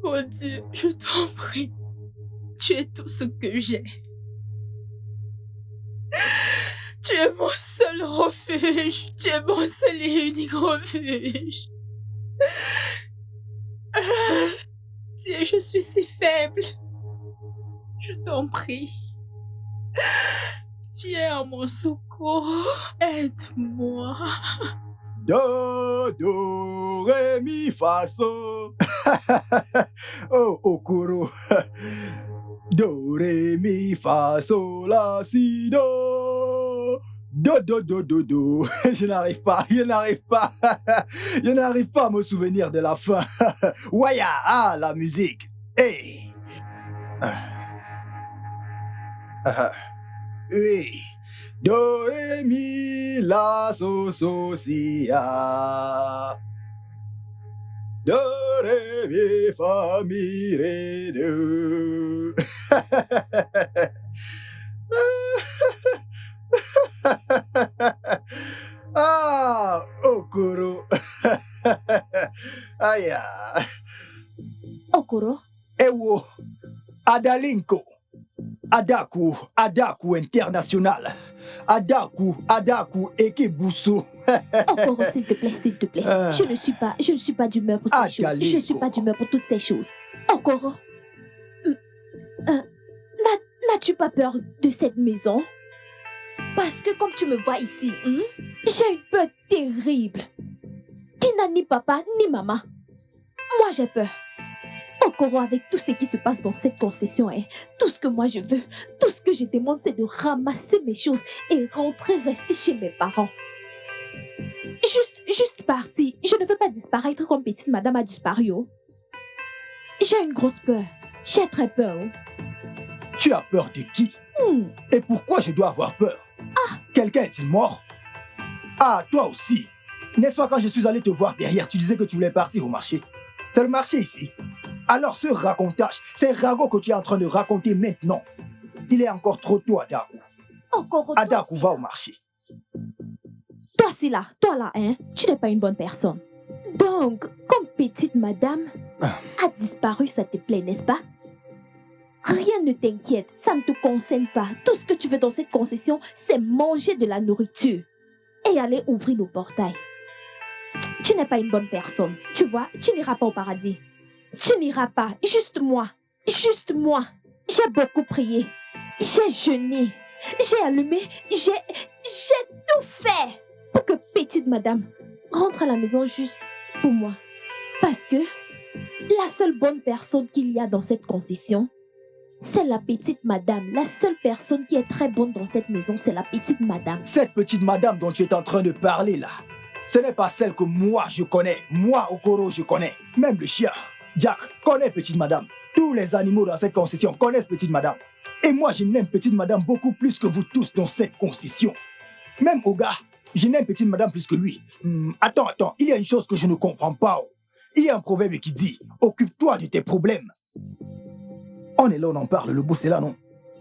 Mon Dieu, je t'en prie, tu es tout ce que j'ai. Tu es mon seul refuge, tu es mon seul et unique refuge. Dieu, je suis si faible. Je t'en prie. Viens à mon secours, aide-moi. Do, ré, mi, fa, so. Oh, Okoro. Do, ré, mi, fa, so, la, si, do. Do. Je n'arrive pas. Je n'arrive pas à me souvenir de la fin. Waya, ah, la musique. Hey. Oui. Do, ré, mi, la, so, si, ah. Do, ré, mi, fa, mi, ré, do. Ah, Okoro. Aya. Okoro? Ewo, Adalinko. Adaku international. Adaku, Ekebuso. Okoro, s'il te plaît. Je ne suis pas d'humeur pour ces choses. Je ne suis pas d'humeur pour toutes ces choses. Okoro, n'as-tu pas peur de cette maison? Parce que comme tu me vois ici, j'ai une peur terrible. Qui n'a ni papa ni maman. Moi, j'ai peur. Okoro, avec tout ce qui se passe dans cette concession, tout ce que moi je veux, tout ce que je demande, c'est de ramasser mes choses et rester chez mes parents. Juste partir. Je ne veux pas disparaître comme petite madame a disparu. Oh. J'ai une grosse peur. J'ai très peur. Oh. Tu as peur de qui? Et pourquoi je dois avoir peur? Quelqu'un est-il mort? Ah, toi aussi. N'est-ce pas quand je suis allé te voir derrière, tu disais que tu voulais partir au marché? C'est le marché ici. Alors ce racontage, ces ragots que tu es en train de raconter maintenant, il est encore trop tôt, Adaku. Adaku va au marché. Toi là, tu n'es pas une bonne personne. Donc, comme petite madame a disparu, ça te plaît, n'est-ce pas? Rien ne t'inquiète, ça ne te concerne pas. Tout ce que tu veux dans cette concession, c'est manger de la nourriture et aller ouvrir le portail. Tu n'es pas une bonne personne, tu vois, tu n'iras pas au paradis. Tu n'iras pas, juste moi. J'ai beaucoup prié, j'ai jeûné, j'ai allumé, j'ai tout fait pour que petite madame rentre à la maison juste pour moi. Parce que la seule bonne personne qu'il y a dans cette concession, c'est la petite madame. La seule personne qui est très bonne dans cette maison, c'est la petite madame. Cette petite madame dont tu es en train de parler là, ce n'est pas celle que moi je connais. Moi, Okoro, je connais. Même le chien, Jack, connaît petite madame. Tous les animaux dans cette concession connaissent petite madame. Et moi, je n'aime petite madame beaucoup plus que vous tous dans cette concession. Même Oga, je n'aime petite madame plus que lui. Attends, il y a une chose que je ne comprends pas. Oh. Il y a un proverbe qui dit, occupe-toi de tes problèmes. On est là, on en parle, le boss est là, non?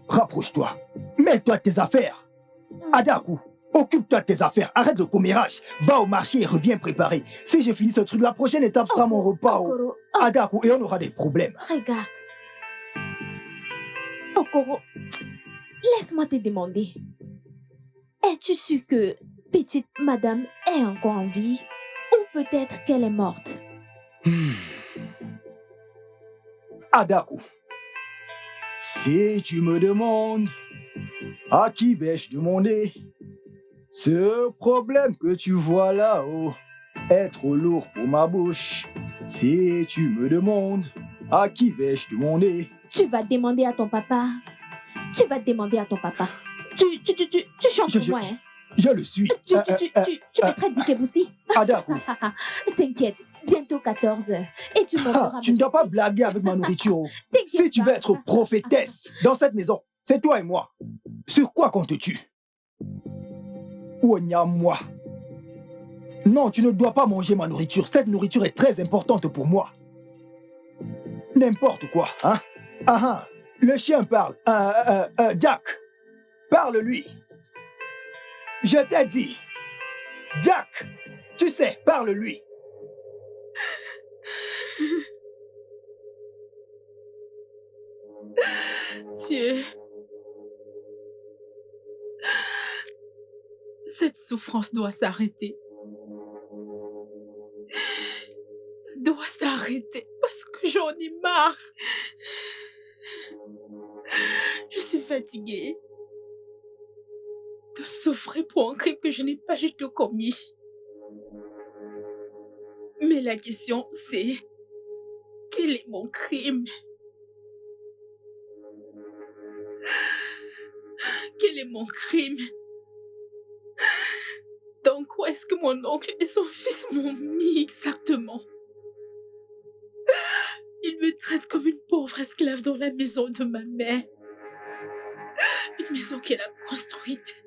Rapproche-toi. Mêle-toi de tes affaires. Adaku, occupe-toi de tes affaires. Arrête le commérage. Va au marché et reviens préparer. Si je finis ce truc, la prochaine étape sera mon repas. Okoro, Adaku, et on aura des problèmes. Regarde. Okoro, laisse-moi te demander. Es-tu sûr que petite madame est encore en vie? Ou peut-être qu'elle est morte? Adaku, si tu me demandes, à qui vais-je demander? Ce problème que tu vois là-haut est trop lourd pour ma bouche. Si tu me demandes, à qui vais-je demander? Tu vas demander à ton papa. Tu chantes pour moi, hein? Je le suis. Tu me traites d'Ikebusi? Adaku, T'inquiète, bientôt 14h. Et tu monteras. tu ne dois pas blaguer avec ma nourriture. T'inquiète Si tu veux pas. être prophétesse dans cette maison, c'est toi et moi. Sur quoi qu'on te tue? Moi. Non, tu ne dois pas manger ma nourriture. Cette nourriture est très importante pour moi. N'importe quoi, hein? Ah, le chien parle. Jack, parle-lui. Je t'ai dit. Jack, tu sais, parle-lui. Dieu. Cette souffrance doit s'arrêter. Ça doit s'arrêter parce que j'en ai marre. Je suis fatiguée de souffrir pour un crime que je n'ai pas du tout commis. Mais la question c'est, quel est mon crime? Quel est mon crime? Dans quoi est-ce que mon oncle et son fils m'ont mis exactement? Ils me traitent comme une pauvre esclave dans la maison de ma mère. Une maison qu'elle a construite.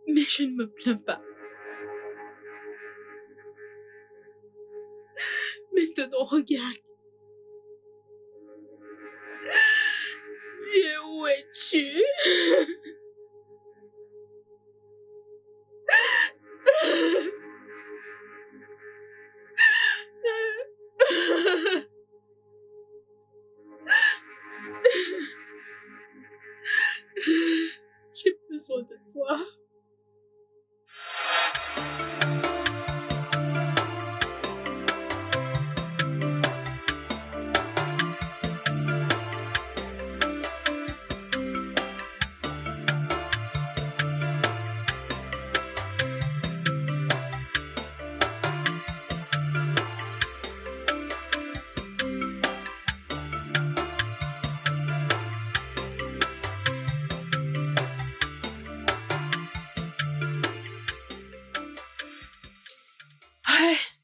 Mais je ne me plains pas. Maintenant, regarde. Dieu, où es-tu? J'ai besoin de toi.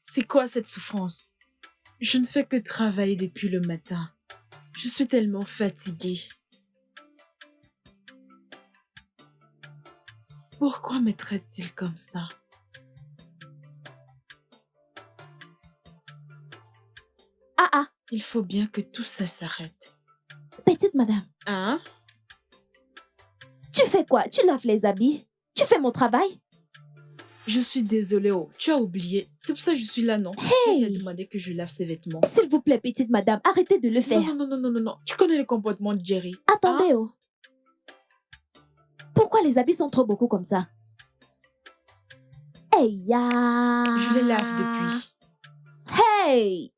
C'est quoi cette souffrance? Je ne fais que travailler depuis le matin. Je suis tellement fatiguée. Pourquoi me traite-t-il comme ça? Ah, Il faut bien que tout ça s'arrête. petite madame, Hein? tu fais quoi? Tu laves les habits? Tu fais mon travail? Je suis désolée, oh, tu as oublié. C'est pour ça que je suis là, non? Hey! Tu as demandé que je lave ses vêtements. S'il vous plaît, petite madame, arrêtez de le faire. Non. Tu connais le comportement de Jerry. Attendez, oh. Pourquoi les habits sont trop beaucoup comme ça? Hey, ya! Je les lave depuis. Hey!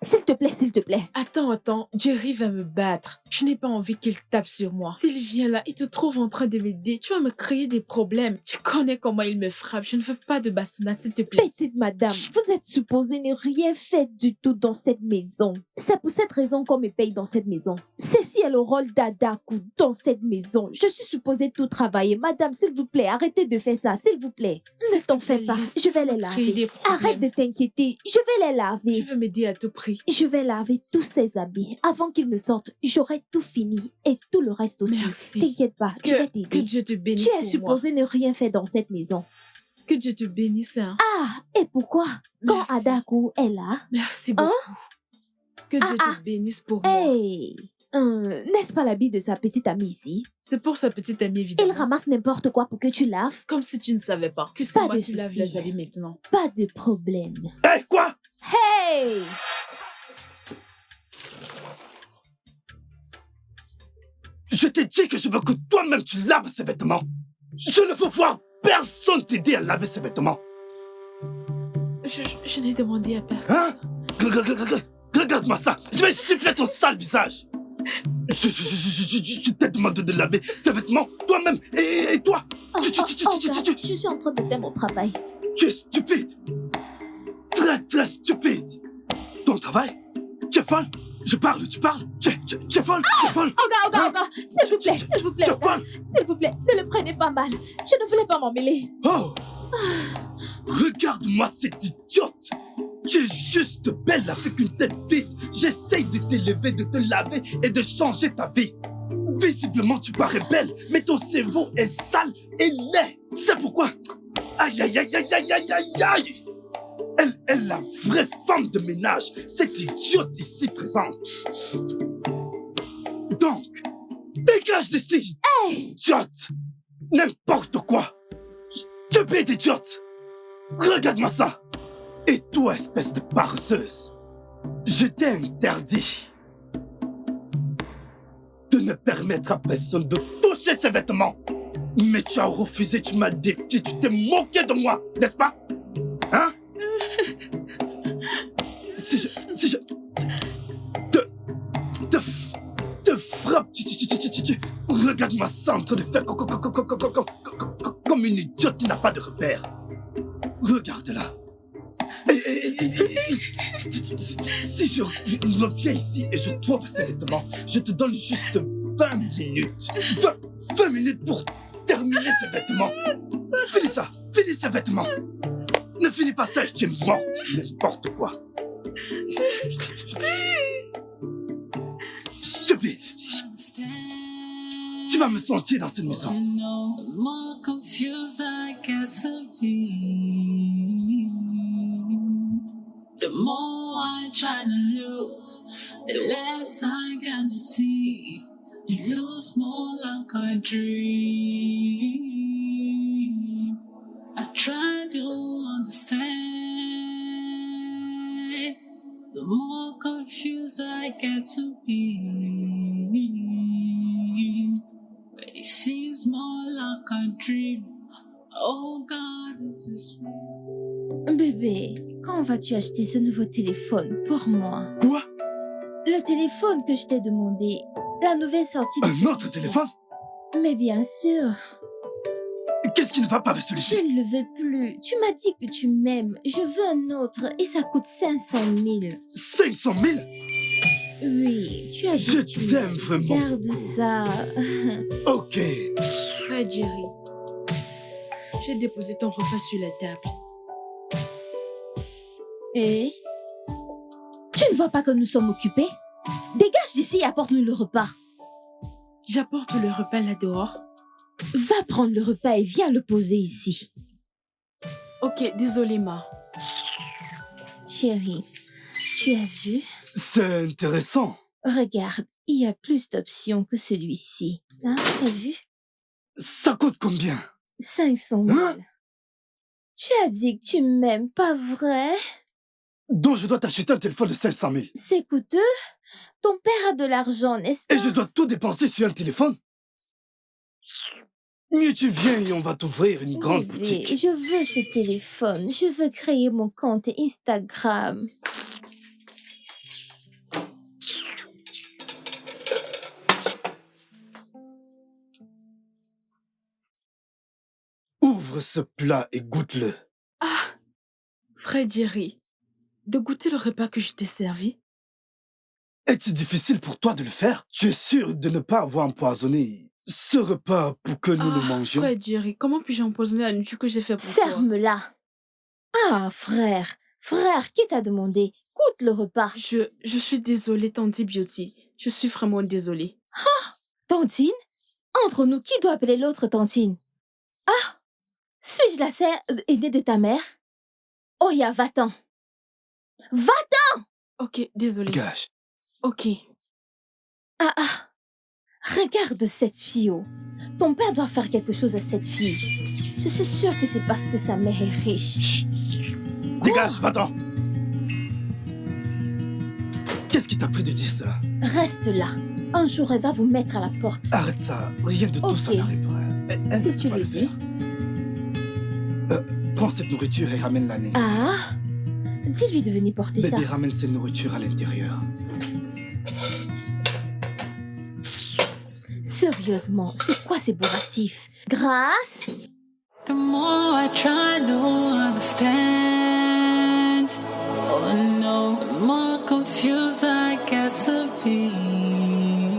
S'il te plaît. Attends, Jerry va me battre. Je n'ai pas envie qu'il tape sur moi. S'il vient là, il te trouve en train de m'aider. Tu vas me créer des problèmes. Tu connais comment il me frappe. Je ne veux pas de bastonnade, s'il te plaît. Petite madame, vous êtes supposée ne rien faire du tout dans cette maison. C'est pour cette raison qu'on me paye dans cette maison. Ceci est le rôle d'Adaku dans cette maison. Je suis supposée tout travailler. Madame, s'il vous plaît, arrêtez de faire ça, s'il vous plaît. Ne t'en fais pas, je vais les Créer des laver. problèmes. Arrête de t'inquiéter, je vais les Tu laver. veux m'aider à tout prix. Je vais laver tous ces habits. Avant qu'ils ne sortent, j'aurai tout fini. Et tout le reste aussi. Merci. T'inquiète pas, je vais Que t'aider. Dieu te bénisse Tu es pour moi. supposée ne rien faire dans cette maison. Que Dieu te bénisse, hein. Ah, et pourquoi? Quand Merci. Adaku est là, Merci beaucoup. Que Dieu te bénisse pour moi. hey, n'est-ce pas l'habit de sa petite amie ici? C'est pour sa petite amie, Il évidemment. ramasse n'importe quoi pour que tu laves. Comme si tu ne savais pas que c'est Pas moi de qui lave souci. les habits maintenant. Pas de problème. Hé, quoi? Hey! Je t'ai dit que je veux que toi-même tu laves ces vêtements. Je ne veux voir personne t'aider à laver ces vêtements. Je n'ai demandé à personne. Hein? Regarde-moi ça. Je vais siffler ton sale visage. Je t'ai demandé de laver ces vêtements toi-même. Et toi? Regarde, je suis en train de faire mon travail. Tu es stupide. Très, très stupide. Ton travail? Tu es folle? Je parle, tu parles. Tu es folle, tu es folle. Oga, s'il vous plaît, Tu es Oga, folle. s'il vous plaît, ne le prenez pas mal. Je ne voulais pas m'en mêler. Oh, regarde-moi cette idiote. Tu es juste belle avec une tête vide. J'essaye de t'élever, de te laver et de changer ta vie. Visiblement, tu parais belle, mais ton cerveau est sale et laid. C'est pourquoi... Aïe, aïe, aïe, aïe, aïe, aïe, aïe, aïe. Elle est la vraie femme de ménage, cette idiote ici présente. Donc, dégage d'ici. Hey! Idiote. N'importe quoi. Stupide idiote. Regarde-moi ça. Et toi, espèce de paresseuse, je t'ai interdit de ne permettre à personne de toucher ces vêtements. Mais tu as refusé, tu m'as défié, tu t'es moqué de moi, n'est-ce pas? Hein? Si je te frappe, regarde-moi ça en train de faire comme une idiote qui n'a pas de repère. Regarde-la. Si je reviens ici et je trouve ces vêtements, je te donne juste 20 minutes. 20 minutes pour terminer ces vêtements. Finis ça, finis ces vêtements. Ne finis pas ça et tu es morte, n'importe quoi. Stupide. Tu vas me sentir dans cette maison. The more I try to look, the less I can see. It looks more like a dream. I try to understand. The more confused I get to be. But it seems more like a dream. Oh God, is this real? Bébé, quand vas-tu acheter ce nouveau téléphone pour moi? Quoi? Le téléphone que je t'ai demandé. La nouvelle sortie de Un autre celui-ci. téléphone? Mais bien sûr. Qu'est-ce qui ne va pas avec Je celui-ci? ne le veux plus. Tu m'as dit que tu m'aimes. Je veux un autre et ça coûte 500 000. 500 000? Oui, tu as dit Je que tu t'aime m'aimes. vraiment. Garde ça. Ok. Frère Jerry, j'ai déposé ton repas sur la table. Et tu ne vois pas que nous sommes occupés? Dégage d'ici et apporte-nous le repas. J'apporte le repas là dehors. Va prendre le repas et viens le poser ici. Ok, désolé Ma. Chérie, tu as vu? C'est intéressant. Regarde, il y a plus d'options que celui-ci. Hein, t'as vu? Ça coûte combien? 500 000. Hein? Tu as dit que tu m'aimes, pas vrai? Donc je dois t'acheter un téléphone de 500 000. C'est coûteux? Ton père a de l'argent, n'est-ce pas? Et je dois tout dépenser sur un téléphone? Mieux tu viens et on va t'ouvrir une grande Bébé, boutique. je veux ce téléphone. Je veux créer mon compte Instagram. Ouvre ce plat et goûte-le. Ah, frère Jerry, de goûter le repas que je t'ai servi? Est-il difficile pour toi de le faire? Tu es sûr de ne pas avoir empoisonné ce repas pour que nous le mangions? Frère Jerry, comment puis-je empoisonner la nourriture que j'ai fait pour toi? Ferme-la. Ah, frère, qui t'a demandé? Goûte le repas. Je suis désolée, Tante Beauty. Je suis vraiment désolée. Tantine? Entre nous, qui doit appeler l'autre Tantine? Ah! Suis-je la sœur aînée de ta mère? Oya, va-t'en. Va-t'en! Ok, désolée. Gage. Ok. Ah! Regarde cette fille. Oh. Ton père doit faire quelque chose à cette fille. Je suis sûre que c'est parce que sa mère est riche. Chut. Dégage, va-t'en. Qu'est-ce qui t'a pris de dire ça? Reste là. Un jour, elle va vous mettre à la porte. Arrête ça. Rien de tout ça Ok. n'arrivera. Elle Si ne tu peut pas le le dis. faire. Prends cette nourriture et ramène la laine. Ah! Dis-lui de venir porter ça. Bébé ramène cette nourriture à l'intérieur. Sérieusement, c'est quoi ces bourratifs? Grâce? The more I try to understand, oh no, the more confused I get to be.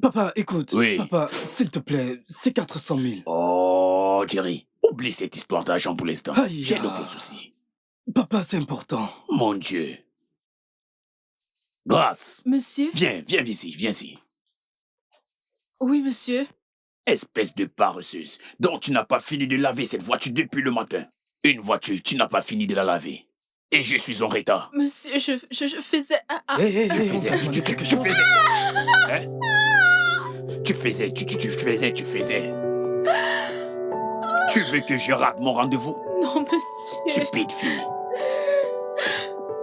Papa, écoute. Oui. Papa, s'il te plaît, c'est 400 000. Oh, Jerry, oublie cette histoire d'argent pour l'instant. Aïe, J'ai ah. d'autres soucis. Papa, c'est important. Mon Dieu. Grâce, Monsieur? viens ici, viens ici. Oui, monsieur. Espèce de paresseuse. Donc tu n'as pas fini de laver cette voiture depuis le matin. Une voiture, tu n'as pas fini de la laver. Et je suis en retard. Monsieur, je faisais... Hé, Tu faisais, on tu quelque faisais. chose. Hein? Tu faisais. Tu veux que je rate mon rendez-vous? Non, monsieur. Stupide fille.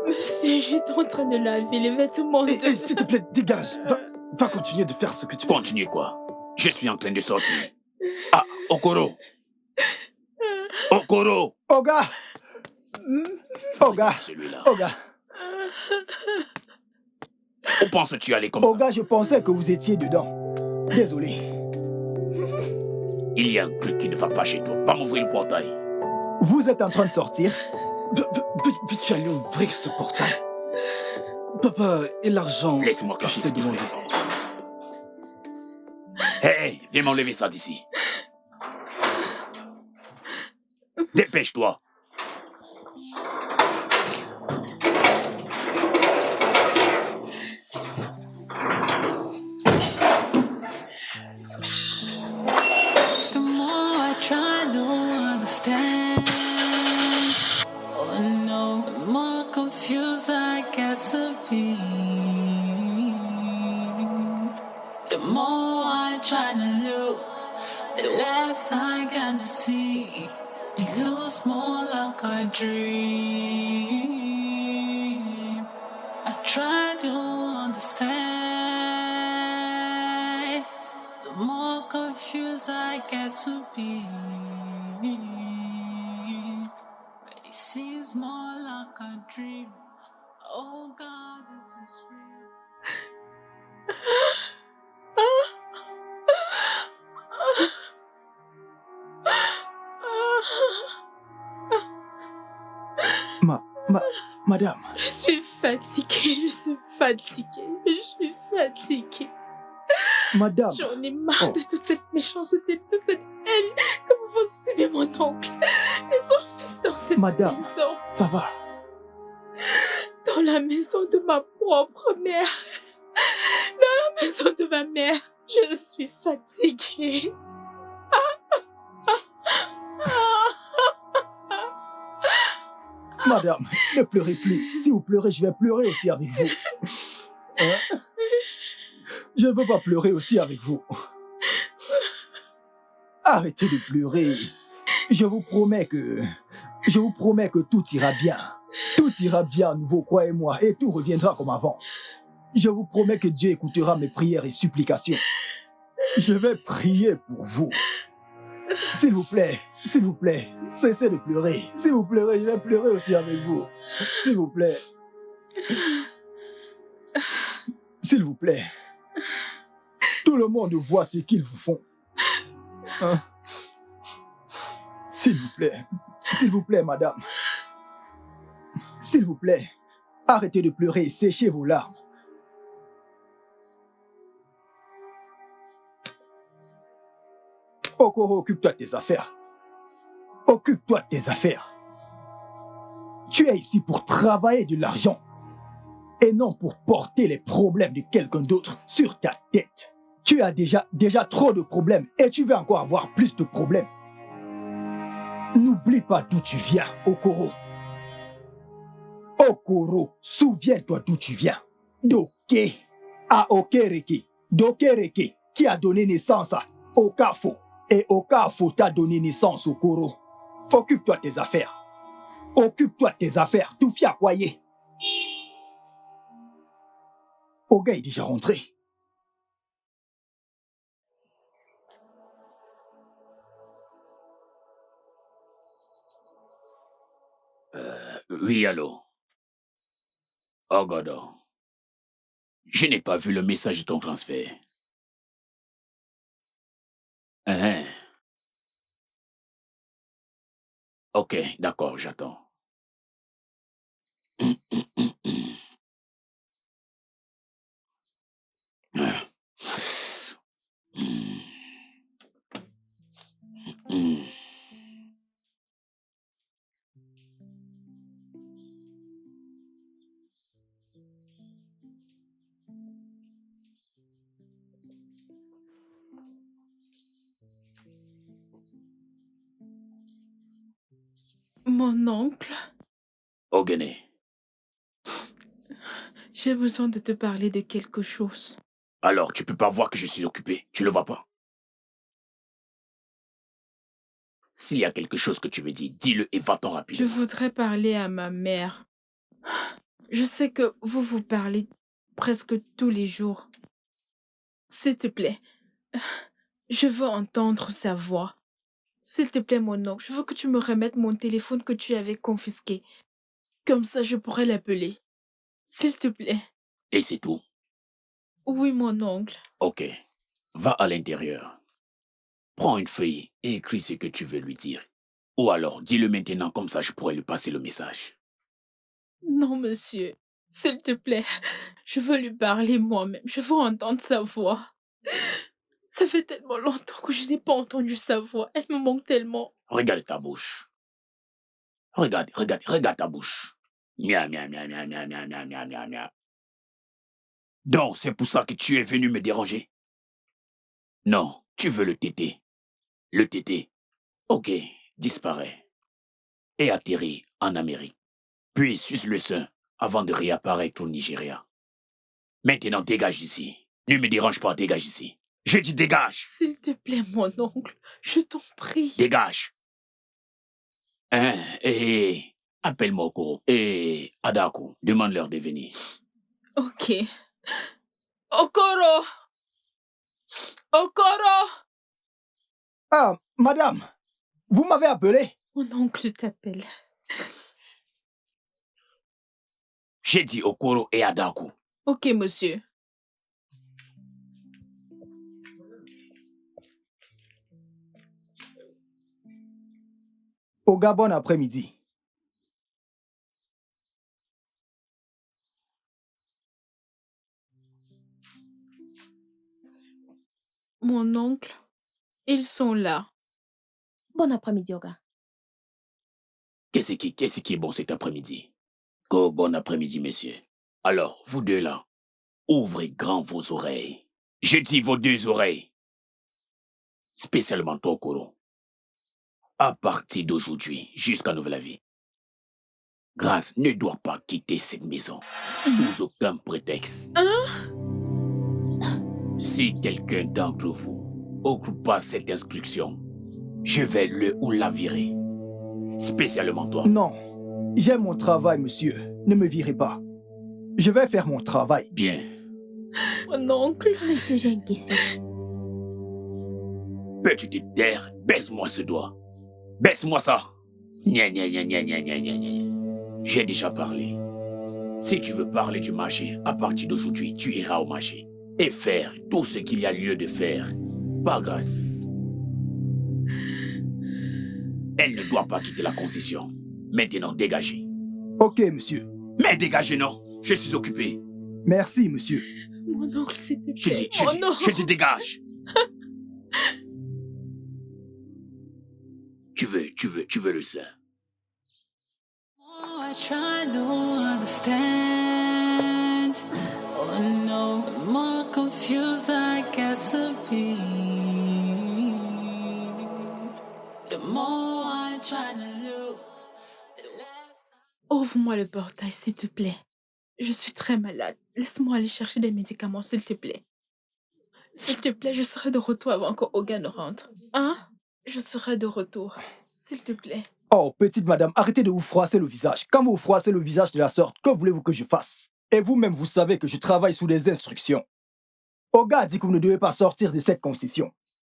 Monsieur, j'étais en train de laver les vêtements de... S'il te plaît, dégage. Va continuer de faire ce que tu fais. Continuez quoi? Je suis en train de sortir. Ah, Okoro! Okoro! Oga! Oga! Celui-là. Oga! Où penses-tu aller comme ça? Oga, je pensais que vous étiez dedans. Désolé. Il y a un truc qui ne va pas chez toi. Va m'ouvrir le portail. Vous êtes en train de sortir? Veux-tu aller ouvrir ce portail? Papa, et l'argent Laisse-moi que cacher je t'ai ce qu'il demandé. Hey, viens m'enlever ça d'ici. Dépêche-toi. The more I try to understand, oh no, the more confused I get to be. The more I try to look, the less I get to see. It looks more like a dream. I try to understand. The more confused I get to be. But it seems more like a dream. Oh God, is this real? Madame, Je suis fatiguée. madame, J'en ai marre Oh. de toute cette méchanceté, de toute cette haine que vous subez mon oncle et son fils dans cette Madame. maison. ça va? Dans la maison de ma propre mère. Dans la maison de ma mère. Je suis fatiguée. Madame, ne pleurez plus. Si vous pleurez, je vais pleurer aussi avec vous. Hein? Je ne veux pas pleurer aussi avec vous. Arrêtez de pleurer. Je vous promets que tout ira bien. Tout ira bien à nouveau, croyez-moi, et tout reviendra comme avant. Je vous promets que Dieu écoutera mes prières et supplications. Je vais prier pour vous. S'il vous plaît, cessez de pleurer. Si vous pleurez, je vais pleurer aussi avec vous. S'il vous plaît. S'il vous plaît. Tout le monde voit ce qu'ils vous font. Hein? S'il vous plaît, madame. S'il vous plaît, arrêtez de pleurer et séchez vos larmes. Okoro, occupe-toi de tes affaires. Occupe-toi de tes affaires. Tu es ici pour travailler de l'argent et non pour porter les problèmes de quelqu'un d'autre sur ta tête. Tu as déjà trop de problèmes et tu vas encore avoir plus de problèmes. N'oublie pas d'où tu viens, Okoro. Okoro, souviens-toi d'où tu viens. Doke à Okereke. Dokereke qui a donné naissance à Okafo. Et Okafo t'a donné naissance, Okoro. Occupe-toi de tes affaires. Occupe-toi de tes affaires. Tout fier croyez. Oga est déjà rentré. Oui, allô? Ogodo. Je n'ai pas vu le message de ton transfert. Hein? Ok, d'accord, j'attends. Mon oncle, Ogene, j'ai besoin de te parler de quelque chose. alors tu peux pas voir que je suis occupé, tu le vois pas? S'il y a quelque chose que tu veux dire, dis-le et va-t'en Je rapidement. voudrais parler à ma mère. Je sais que vous vous parlez presque tous les jours. S'il te plaît, je veux entendre sa voix. S'il te plaît, mon oncle, je veux que tu me remettes mon téléphone que tu avais confisqué. Comme ça, je pourrais l'appeler. S'il te plaît. Et c'est tout. Oui, mon oncle. Ok, va à l'intérieur. Prends une feuille et écris ce que tu veux lui dire. Ou alors, dis-le maintenant, comme ça je pourrais lui passer le message. Non, monsieur. S'il te plaît, je veux lui parler moi-même. Je veux entendre sa voix. Ça fait tellement longtemps que je n'ai pas entendu sa voix. Elle me manque tellement. Regarde ta bouche. Regarde ta bouche. Mia, mia, mia, mia, mia, mia, mia, mia, mia, mia. Donc, c'est pour ça que tu es venu me déranger? Non, tu veux le tété. Le tété. Ok, disparaît. Et atterrit en Amérique. Puis suce le sein avant de réapparaître au Nigeria. Maintenant, dégage d'ici. Ne me dérange pas, dégage ici. Je dis dégage. S'il te plaît, mon oncle, je t'en prie. Dégage. Hein, et appelle Moko et Adaku. Demande-leur de venir. Ok. Okoro! Okoro! Ah, madame, vous m'avez appelé? Mon oncle t'appelle. J'ai dit Okoro et Adaku. Ok, monsieur. Oga, bon après-midi. Mon oncle, ils sont là. Bon après-midi, Oga. Qu'est-ce qui est bon cet après-midi? Go, bon après-midi, messieurs. Alors, vous deux là, ouvrez grand vos oreilles. Je dis vos deux oreilles. Spécialement toi, Okoro. À partir d'aujourd'hui, jusqu'à nouvel avis, Grâce ne doit pas quitter cette maison sous aucun prétexte. Si quelqu'un d'entre vous occupe pas cette instruction, je vais le ou la virer. Spécialement toi. Non, j'aime mon travail, monsieur. Ne me virez pas. Je vais faire mon travail. Bien. Mon oncle. Monsieur, j'ai une question. Peux-tu te taire? Baisse-moi ce doigt. Baisse-moi ça. Nya, nya, nya, nya, nya, nya, nya, nya. J'ai déjà parlé. Si tu veux parler du marché, à partir d'aujourd'hui, tu iras au marché et faire tout ce qu'il y a lieu de faire. Par grâce. Elle ne doit pas quitter la concession. Maintenant, dégagez. Ok, monsieur. Mais dégagez, non. Je suis occupé. Merci, monsieur. Mon oncle, s'il te plaît. Je dis, dégage. Tu veux le sein. Oh, I try to understand. Oh no, the more confused I get to be. The more I try to look, the less. Ouvre-moi le portail, s'il te plaît. Je suis très malade. Laisse-moi aller chercher des médicaments, s'il te plaît. S'il te plaît, je serai de retour avant que Hogan ne rentre. Hein? Je serai de retour. S'il te plaît. Oh, petite madame, arrêtez de vous froisser le visage. Quand vous vous froissez le visage de la sorte, que voulez-vous que je fasse? Et vous-même, vous savez que je travaille sous des instructions. Oga a dit que vous ne devez pas sortir de cette concession.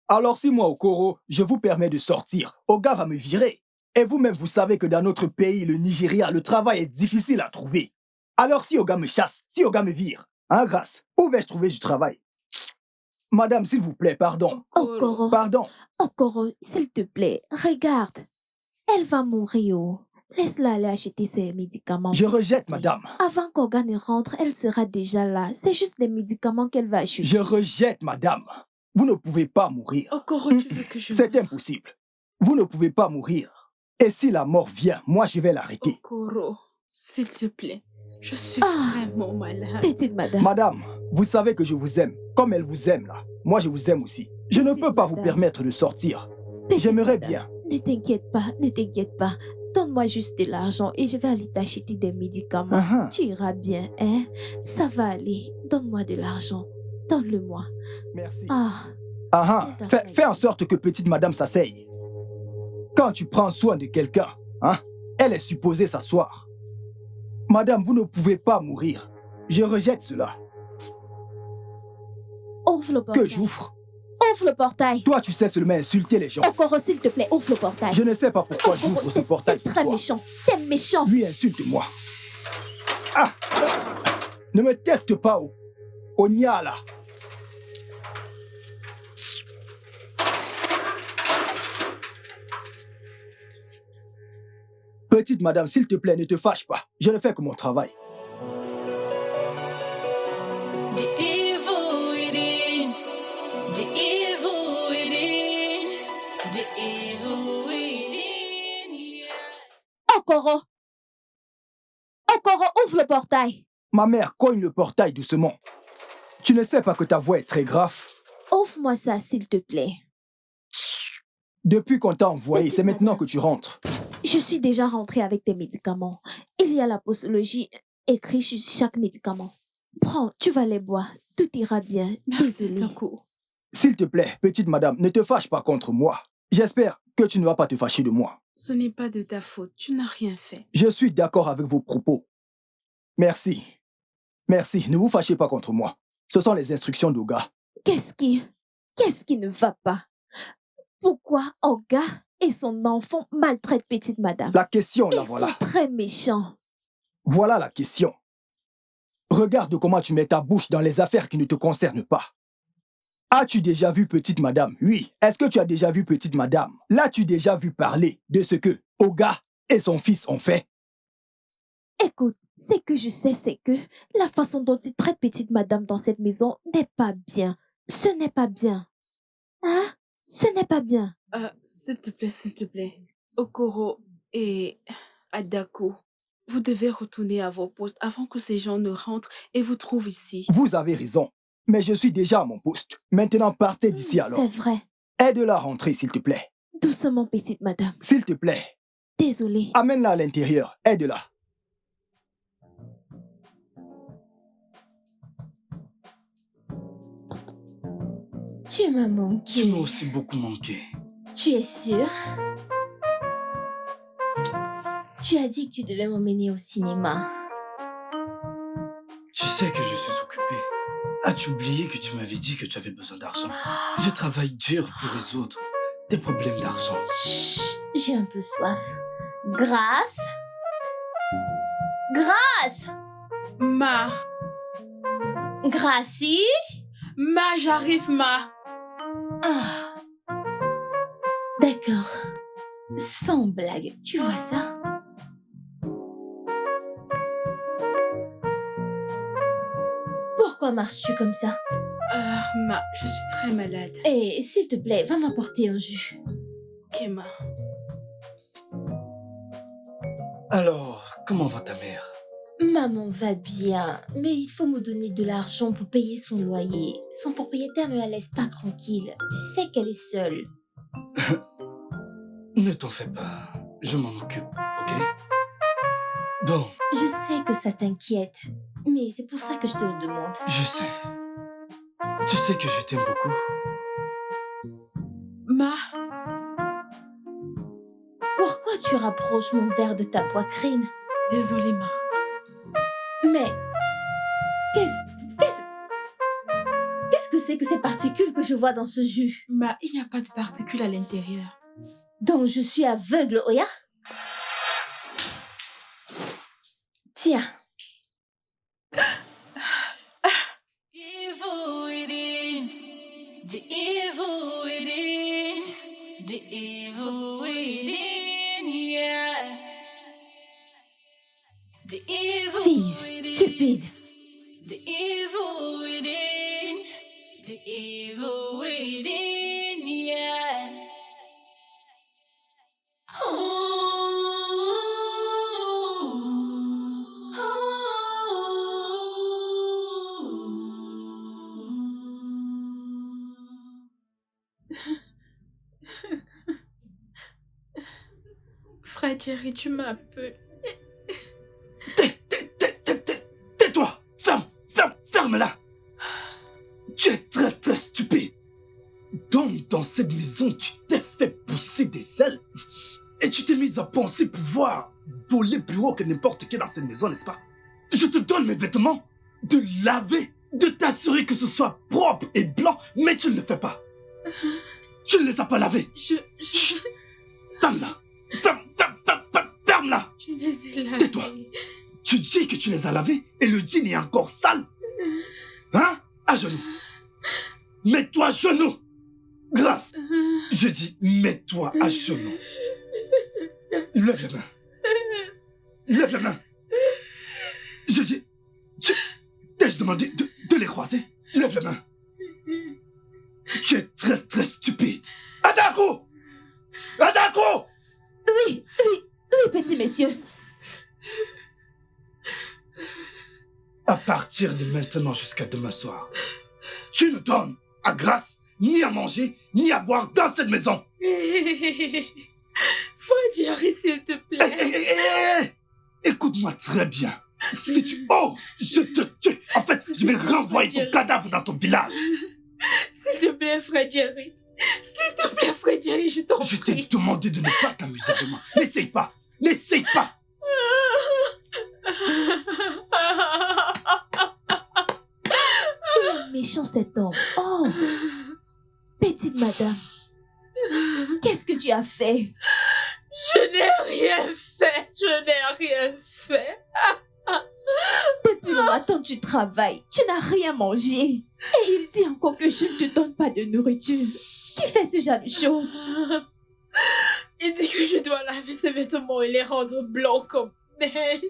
Alors si moi, Okoro, je vous permets de sortir, Oga va me virer. Et vous-même, vous savez que dans notre pays, le Nigeria, le travail est difficile à trouver. Alors si Oga me chasse, si Oga me vire, hein, grâce, où vais-je trouver du travail? Madame, s'il vous plaît, pardon. Okoro. Pardon. Okoro, s'il te plaît, regarde. Elle va mourir. Laisse-la aller acheter ses médicaments. Je rejette, madame. Avant qu'Olga ne rentre, elle sera déjà là. C'est juste des médicaments qu'elle va acheter. Je rejette, madame. Vous ne pouvez pas mourir. Okoro, tu veux que je C'est meure? impossible. Vous ne pouvez pas mourir. Et si la mort vient, moi je vais l'arrêter. Okoro, s'il te plaît. Je suis Ah. vraiment malade. Petite madame. Madame, vous savez que je vous aime. Comme elle vous aime là. Moi je vous aime aussi. Je ne Petite peux pas vous madame. permettre de sortir. Petite J'aimerais madame. bien. Ne t'inquiète pas, ne t'inquiète pas. Donne-moi juste de l'argent et je vais aller t'acheter des médicaments. Uh-huh. Tu iras bien, hein? Ça va aller. Donne-moi de l'argent. Donne-le-moi. Merci. Ah, Ah, C'est fais, parfait. fais en sorte que petite madame s'asseye. Quand tu prends soin de quelqu'un, hein, elle est supposée s'asseoir. Madame, vous ne pouvez pas mourir. Je rejette cela. ouvre le Que portail. j'ouvre. Ouvre le portail. Toi, tu sais seulement insulter les gens. Okoro, s'il te plaît, ouvre le portail. Je ne sais pas pourquoi Okoro, j'ouvre ce t'es portail pour très toi. méchant. T'es méchant. Lui insulte-moi. Ah! Ne me teste pas, Onyala. Petite madame, s'il te plaît, ne te fâche pas. Je ne fais que mon travail. The evil within, the evil within, the evil within, yeah. Okoro. Okoro, ouvre le portail. Ma mère cogne le portail doucement. Tu ne sais pas que ta voix est très grave. Ouvre-moi ça, s'il te plaît. Depuis qu'on t'a envoyé, Petite c'est maintenant madame. que tu rentres. Je suis déjà rentrée avec tes médicaments. Il y a la posologie écrite sur chaque médicament. Prends, tu vas les boire. Tout ira bien. Merci Désolée. beaucoup. S'il te plaît, petite madame, ne te fâche pas contre moi. J'espère que tu ne vas pas te fâcher de moi. Ce n'est pas de ta faute. Tu n'as rien fait. Je suis d'accord avec vos propos. Merci. Merci, ne vous fâchez pas contre moi. Ce sont les instructions d'Oga. Qu'est-ce qui ne va pas? Pourquoi Olga et son enfant maltraitent petite madame? La question, la Ils voilà. sont très méchants. Voilà la question. Regarde comment tu mets ta bouche dans les affaires qui ne te concernent pas. As-tu déjà vu petite madame? Oui. Est-ce que tu as déjà vu petite madame? L'as-tu déjà vu parler de ce que Oga et son fils ont fait? Écoute, ce que je sais, c'est que la façon dont ils traitent petite madame dans cette maison n'est pas bien. Ce n'est pas bien. Hein? Ce n'est pas bien. S'il te plaît. Okoro et Adako, vous devez retourner à vos postes avant que ces gens ne rentrent et vous trouvent ici. Vous avez raison. Mais je suis déjà à mon poste. Maintenant, partez d'ici alors. C'est vrai. Aide-la à rentrer, s'il te plaît. Doucement, petite madame. S'il te plaît. Désolée. Amène-la à l'intérieur. Aide-la. Tu m'as manqué. Tu m'as aussi beaucoup manqué. Tu es sûr? Tu as dit que tu devais m'emmener au cinéma. Tu sais que je suis occupé. As-tu oublié que tu m'avais dit que tu avais besoin d'argent? Je travaille dur pour résoudre des problèmes d'argent. Chut, j'ai un peu soif. Grâce? Grâce? Ma, Gracie? j'arrive, Ma. Ah. D'accord. Sans blague, tu vois ça? Pourquoi marches-tu comme ça? Ma, je suis très malade. Et s'il te plaît, va m'apporter un jus. Ok, Ma. Alors, comment va ta mère? Maman va bien, mais il faut me donner de l'argent pour payer son loyer. Son propriétaire ne la laisse pas tranquille. Tu sais qu'elle est seule. Ne t'en fais pas. Je m'en occupe, ok? Bon, Je sais que ça t'inquiète, mais c'est pour ça que je te le demande. je sais. Tu sais que je t'aime beaucoup. Ma, Pourquoi tu rapproches mon verre de ta poitrine? désolée, Ma. Mais qu'est-ce que c'est que ces particules que je vois dans ce jus? Ma, il n'y a pas de particules à l'intérieur. Donc je suis aveugle, Oya? Tiens. Evil within, the evil within, the evil within, The evil Fille within. stupide. The evil within. The evil within, yeah. Frère Jerry, tu m'as peu... Tais-toi! Ferme-la! Tu es très très stupide. Donc, dans cette maison, tu t'es fait pousser des ailes et tu t'es mise à penser pouvoir voler plus haut que n'importe qui dans cette maison, n'est-ce pas? Je te donne mes vêtements, de laver, de t'assurer que ce soit propre et blanc, mais tu ne le fais pas. Tu ne les as pas lavés. Chut. Ferme-la. Ferme-la. Tu les ai lavés. Tais-toi. Tu dis que tu les as lavés et le jean est encore sale. Hein? À genoux. Mets-toi à genoux. Grâce. Je dis, mets-toi à genoux. Lève la main. Lève la main. Je dis, t'ai-je demandé de les croiser? Lève la main. Tu es très très stupide. Adako! Oui, petit monsieur. À partir de maintenant jusqu'à demain soir, tu ne donnes à Grâce ni à manger, ni à boire dans cette maison. Frère Jerry, s'il te plaît. Hé, écoute-moi très bien. Si tu oses, je te tue. En fait, je vais renvoyer ton cadavre dans ton village. S'il te plaît, frère Jerry. S'il te plaît, frère Jerry, je t'en Je t'ai prie. demandé de ne pas t'amuser avec moi. N'essaye pas. N'essaye pas. Il est méchant cet homme. Oh, petite madame. Qu'est-ce que tu as fait? Je n'ai rien fait. Je n'ai rien fait. Depuis le matin, tu travailles. Tu n'as rien mangé. Et il dit encore que je ne te donne pas de nourriture. Qui fait ce genre de choses? Il dit que je dois laver ses vêtements et les rendre blancs comme neige.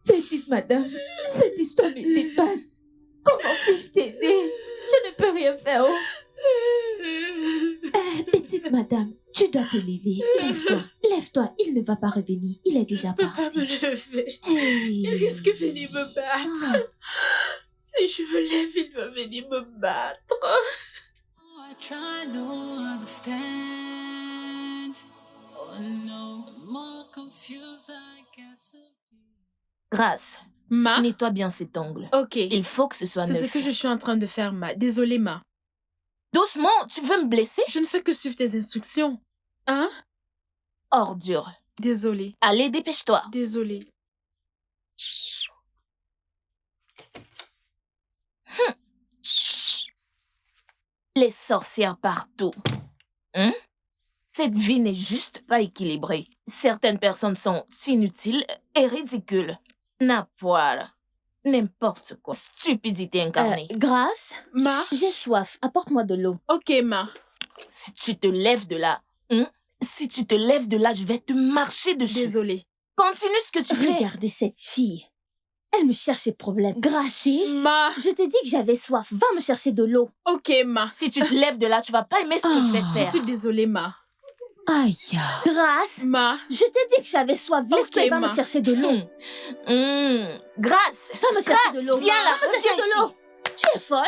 Petite madame, cette histoire me dépasse. Comment puis-je t'aider? Je ne peux rien faire. Oh. Petite madame, tu dois te lever. Lève-toi, il ne va pas revenir. Il est déjà Je ne peux pas parti. me lever. Hey. Il risque de venir me battre. Ah. Si je me lève, il va venir me battre. I try to understand. Oh no, the more confused I get to be. Grâce, Ma? nettoie bien cet ongle. Ok. Il faut que ce soit C'est ce neuf. que je suis en train de faire, Ma. Désolée, Ma. Doucement, tu veux me blesser? Je ne fais que suivre tes instructions. Hein? Ordure. Désolée. Allez, dépêche-toi. Désolée. Les sorcières partout. Cette vie n'est juste pas équilibrée. Certaines personnes sont inutiles et ridicules. N'importe n'importe quoi. Stupidité incarnée. Grâce, Ma? j'ai soif. Apporte-moi de l'eau. Ok, Ma. Si tu te lèves de là, je vais te marcher dessus. Désolée. Continue ce que tu fais. Regardez cette fille. Elle me cherche des problèmes. Gracie, Ma. je t'ai dit que j'avais soif. Va me chercher de l'eau. Ok, Ma. Si tu te lèves de là, tu vas pas aimer ce que je vais te Je faire. suis désolée, Ma. Aïe. Grâce, Ma. je t'ai dit que j'avais soif. Lève-toi et va ma. me chercher de l'eau. Grâce. Va me chercher de l'eau. Viens là, Va me chercher viens de l'eau. Tu es folle?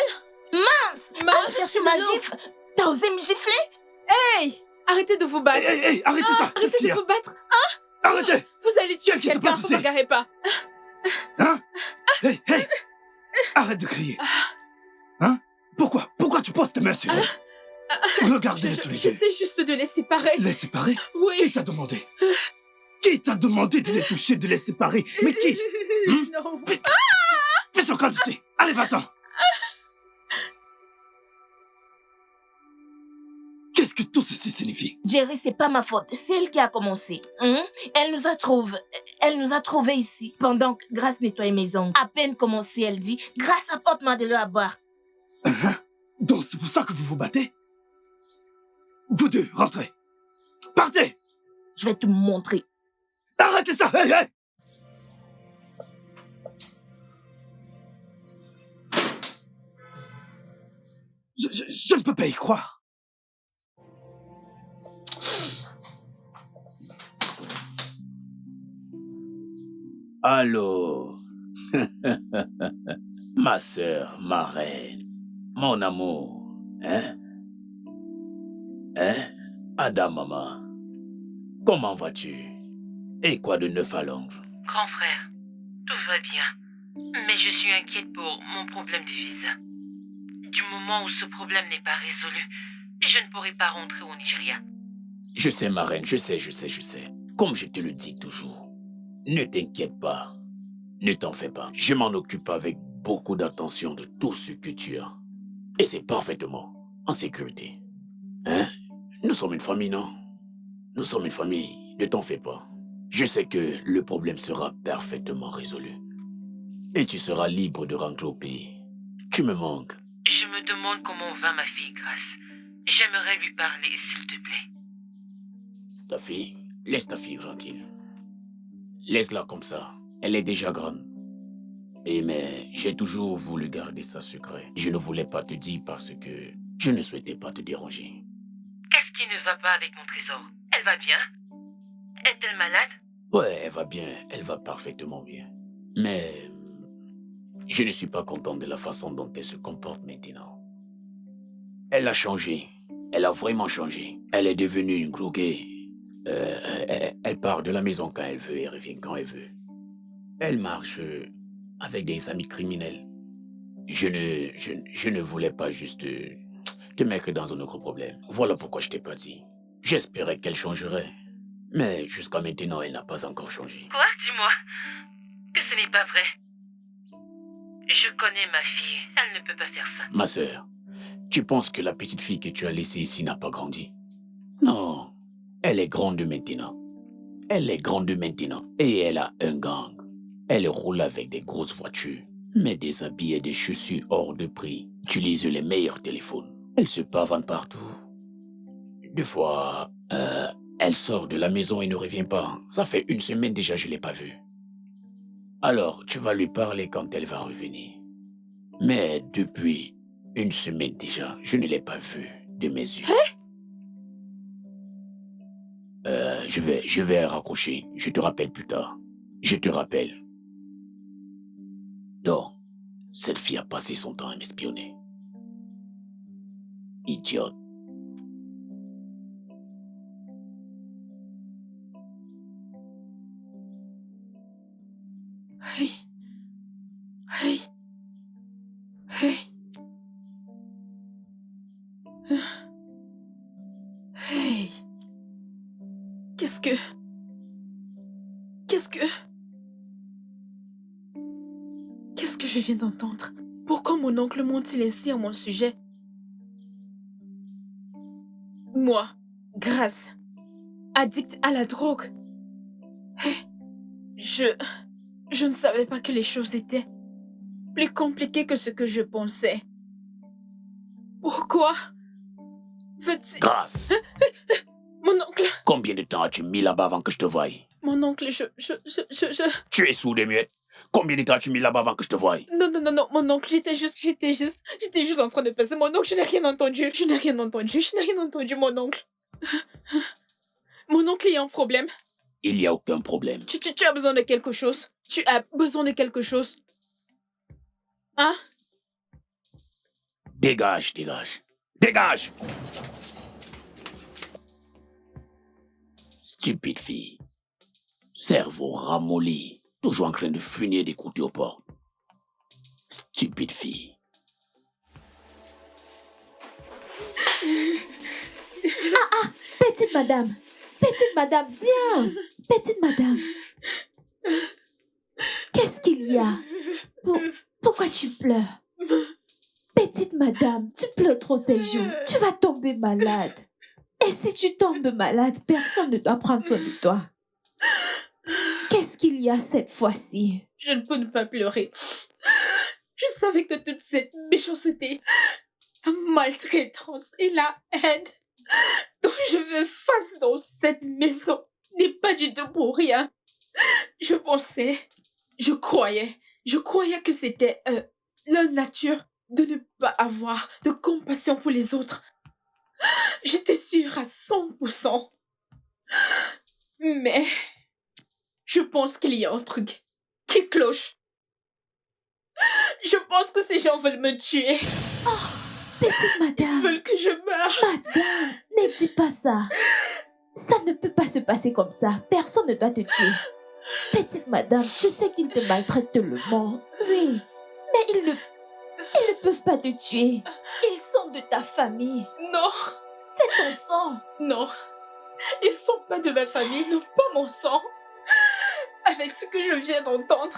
Mince. Ma. En plus, tu m'as gifle. T'as osé me gifler? Hey! Arrêtez de vous battre. Hey, arrêtez ça. Qu'est-ce Arrêtez qu'il y de a? vous battre. Arrêtez. Vous allez tuer Qu'est-ce qui se quelqu'un, passe vous ici? bagarrez pas. Hein? Hey. Arrête de crier. Hein? Pourquoi tu poses tes mains sur elle? Regardez-les tous les deux. J'essaie juste de les séparer. Les séparer? Qui Oui. t'a demandé? Qui t'a demandé de les toucher, de les séparer? Mais qui? Non. Fais son camp d'ici. Allez, va-t'en. Qu'est-ce que tout ceci signifie? Jerry, c'est pas ma faute. C'est elle qui a commencé. Elle nous a trouvés ici. Pendant que Grâce nettoyait mes ongles. À peine commencé, elle dit « Grâce, apporte-moi de l'eau à boire. Donc c'est pour ça que vous vous battez? Vous deux, rentrez. Partez! » Je vais te montrer. Arrêtez ça! Hey! Je ne peux pas y croire. Allô? Ma sœur, ma reine, mon amour, hein? Hein? Adam, maman, comment vas-tu? Et quoi de neuf à Londres? Grand frère, tout va bien, mais je suis inquiète pour mon problème de visa. Du moment où ce problème n'est pas résolu, je ne pourrai pas rentrer au Nigeria. Je sais, ma reine, je sais. Comme je te le dis toujours, ne t'inquiète pas, ne t'en fais pas. Je m'en occupe avec beaucoup d'attention de tout ce que tu as. Et c'est parfaitement en sécurité. Hein? Nous sommes une famille, non? Nous sommes une famille, ne t'en fais pas. Je sais que le problème sera parfaitement résolu. Et tu seras libre de rentrer au pays. Tu me manques. Je me demande comment va ma fille Grace. J'aimerais lui parler, s'il te plaît. Ta fille? Laisse ta fille tranquille. Laisse-la comme ça. Elle est déjà grande. Mais j'ai toujours voulu garder ça secret. Je ne voulais pas te dire parce que je ne souhaitais pas te déranger. Qu'est-ce qui ne va pas avec mon trésor? Elle va bien? Est-elle malade? Ouais, elle va bien. Elle va parfaitement bien. Mais je ne suis pas content de la façon dont elle se comporte maintenant. Elle a changé. Elle a vraiment changé. Elle est devenue une groguée. Elle part de la maison quand elle veut et revient quand elle veut. Elle marche avec des amis criminels. Je ne voulais pas juste te mettre dans un autre problème. Voilà pourquoi je t'ai pas dit. J'espérais qu'elle changerait. Mais jusqu'à maintenant, elle n'a pas encore changé. Quoi? Dis-moi que ce n'est pas vrai. Je connais ma fille. Elle ne peut pas faire ça. Ma sœur, tu penses que la petite fille que tu as laissée ici n'a pas grandi? Non, elle est grande maintenant. Elle est grande maintenant et elle a un gang. Elle roule avec des grosses voitures, met des habits et des chaussures hors de prix, utilise les meilleurs téléphones. Elle se pavane partout. Des fois, elle sort de la maison et ne revient pas. Ça fait 1 semaine déjà, je ne l'ai pas vue. Alors, tu vas lui parler quand elle va revenir. Mais depuis 1 semaine déjà, je ne l'ai pas vue de mes yeux. Je vais raccrocher. Je te rappelle plus tard. Je te rappelle. Donc, cette fille a passé son temps à m'espionner. Idiote. Hey. Hey. Hey. Hey. Qu'est-ce que je viens d'entendre? Pourquoi mon oncle ment-il ainsi à mon sujet? Moi, Grace, addict à la drogue. Je ne savais pas que les choses étaient plus compliquées que ce que je pensais. Pourquoi veux-tu... Grâce. Mon oncle, Combien de temps as-tu mis là-bas avant que je te voie? mon oncle, Tu es sourd et muette. Combien de temps as-tu mis là-bas avant que je te voie? Non, mon oncle, j'étais juste en train de passer. Mon oncle, je n'ai rien entendu, mon oncle. Mon oncle, il y a un problème. Il n'y a aucun problème. Tu as besoin de quelque chose. Tu as besoin de quelque chose. Hein? Dégage. Dégage! Stupide fille. Cerveau ramolli. Toujours en train de finir d'écouter aux portes. Stupide fille. Petite madame, viens. Petite madame. Qu'est-ce qu'il y a? Pourquoi tu pleures? Petite madame, tu pleures trop ces jours. Tu vas tomber malade. Et si tu tombes malade, personne ne doit prendre soin de toi. Qu'est-ce qu'il y a cette fois-ci? Je ne peux ne pas pleurer. Je savais que toute cette méchanceté, la maltraitance et la haine dont je veux face dans cette maison n'est pas du tout pour rien. Je croyais que c'était la nature de ne pas avoir de compassion pour les autres. J'étais sûre à 100%. Mais je pense qu'il y a un truc qui cloche. Je pense que ces gens veulent me tuer. Petite Ils madame, veulent que je meure. madame, ne dis pas ça. Ça ne peut pas se passer comme ça. Personne ne doit te tuer. Petite madame, je sais qu'ils te maltraitent tellement. Oui, mais ils ne peuvent pas te tuer. Ils sont de ta famille. Non, C'est ton sang. non. Ils sont pas de ma famille, ils n'ont pas mon sang. Avec ce que je viens d'entendre,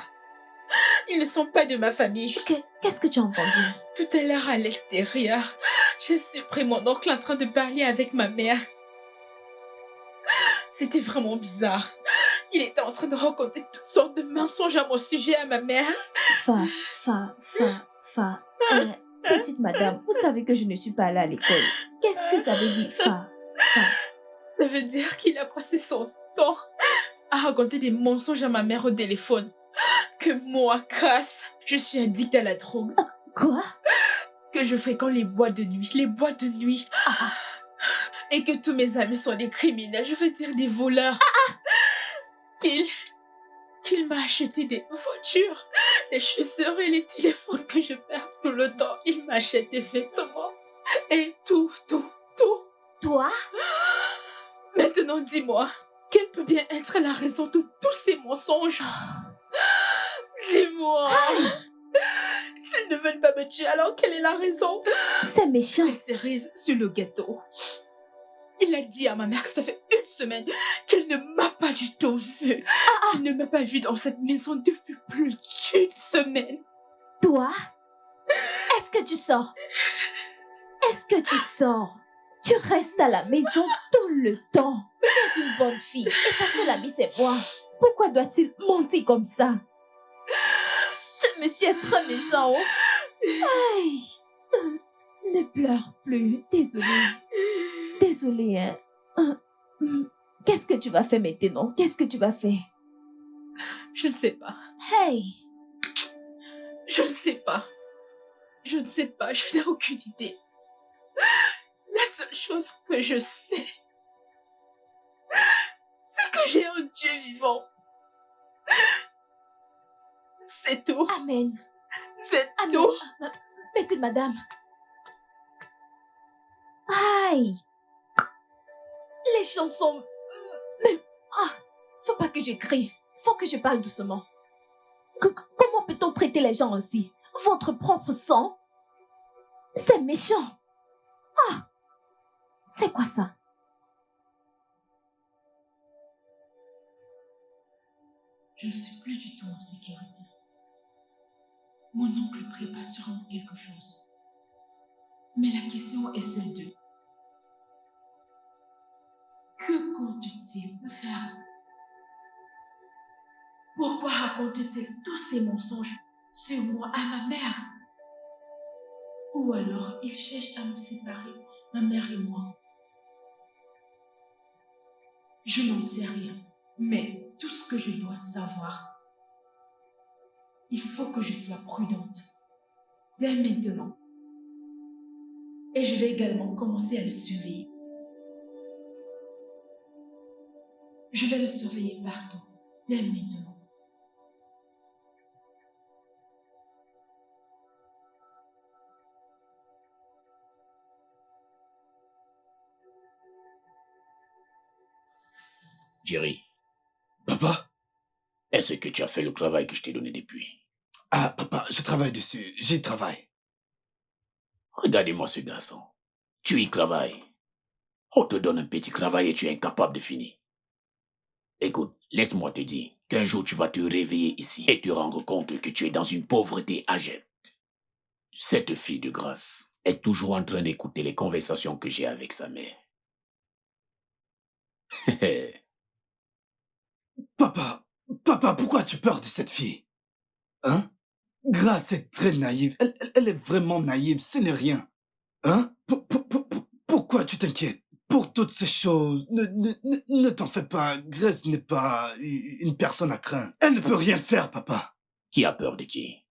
ils ne sont pas de ma famille. Qu'est-ce que tu as entendu? Tout à l'heure à l'extérieur, j'ai surpris mon oncle en train de parler avec ma mère. C'était vraiment bizarre. Il était en train de raconter toutes sortes de mensonges à mon sujet à ma mère. Petite madame, vous savez que je ne suis pas allée à l'école. Qu'est-ce que ça veut dire, Ça veut dire qu'il a passé son temps à raconter des mensonges à ma mère au téléphone. Que moi, Grace, je suis addict à la drogue. Quoi? Que je fréquente les boîtes de nuit. Et que tous mes amis sont des criminels, je veux dire des voleurs. Qu'il m'a acheté des voitures, les chaussures et les téléphones que je perds tout le temps. Il m'achète des vêtements. Et tout. Toi? Maintenant, dis-moi, quelle peut bien être la raison de tous ces mensonges? Dis-moi. S'ils ne veulent pas me tuer, alors quelle est la raison? C'est méchant. Les cerises sur le gâteau. Il a dit à ma mère que ça fait 1 semaine qu'il ne m'a pas du tout vue. Il ne m'a pas vue dans cette maison depuis plus d'1 semaine. Toi? Est-ce que tu sors? Est-ce que tu sors? Tu restes à la maison tout le temps. Tu es une bonne fille et ta seule amie c'est moi. Pourquoi doit-il mentir comme ça? Ce monsieur est très méchant. Aïe. Ne pleure plus. Désolée, hein. Qu'est-ce que tu vas faire maintenant? Qu'est-ce que tu vas faire? Je ne sais pas. Hey! Je ne sais pas. Je n'ai aucune idée. La seule chose que je sais, c'est que j'ai un Dieu vivant. C'est tout. Amen. C'est Amen. tout. Petite madame. Aïe! Les chansons... Mais... faut pas que je crie. Faut que je parle doucement. Comment peut-on traiter les gens ainsi? Votre propre sang? C'est méchant. C'est quoi ça? Je ne suis plus du tout en sécurité. Mon oncle prépare sûrement quelque chose. Mais la question est celle de... Que compte-t-il me faire? Pourquoi raconte-t-il tous ces mensonges sur moi à ma mère? Ou alors il cherche à me séparer, ma mère et moi? Je n'en sais rien, mais tout ce que je dois savoir, il faut que je sois prudente, dès maintenant. Et je vais également commencer à le surveiller. Je vais le surveiller partout, dès maintenant. Jerry, Papa? est-ce que tu as fait le travail que je t'ai donné depuis? Ah, papa, je travaille dessus. J'y travaille. Regardez-moi ce garçon. Tu y travailles. On te donne un petit travail et tu es incapable de finir. Écoute, laisse-moi te dire qu'un jour tu vas te réveiller ici et te rendre compte que tu es dans une pauvreté agente. Cette fille de grâce est toujours en train d'écouter les conversations que j'ai avec sa mère. Papa, pourquoi tu peur de cette fille? Hein? Grace est très naïve. Elle est vraiment naïve, ce n'est rien. Hein? Pourquoi tu t'inquiètes? Pour toutes ces choses, ne t'en fais pas. Grace n'est pas une personne à craindre. Elle ne peut rien faire, papa. Qui a peur de qui?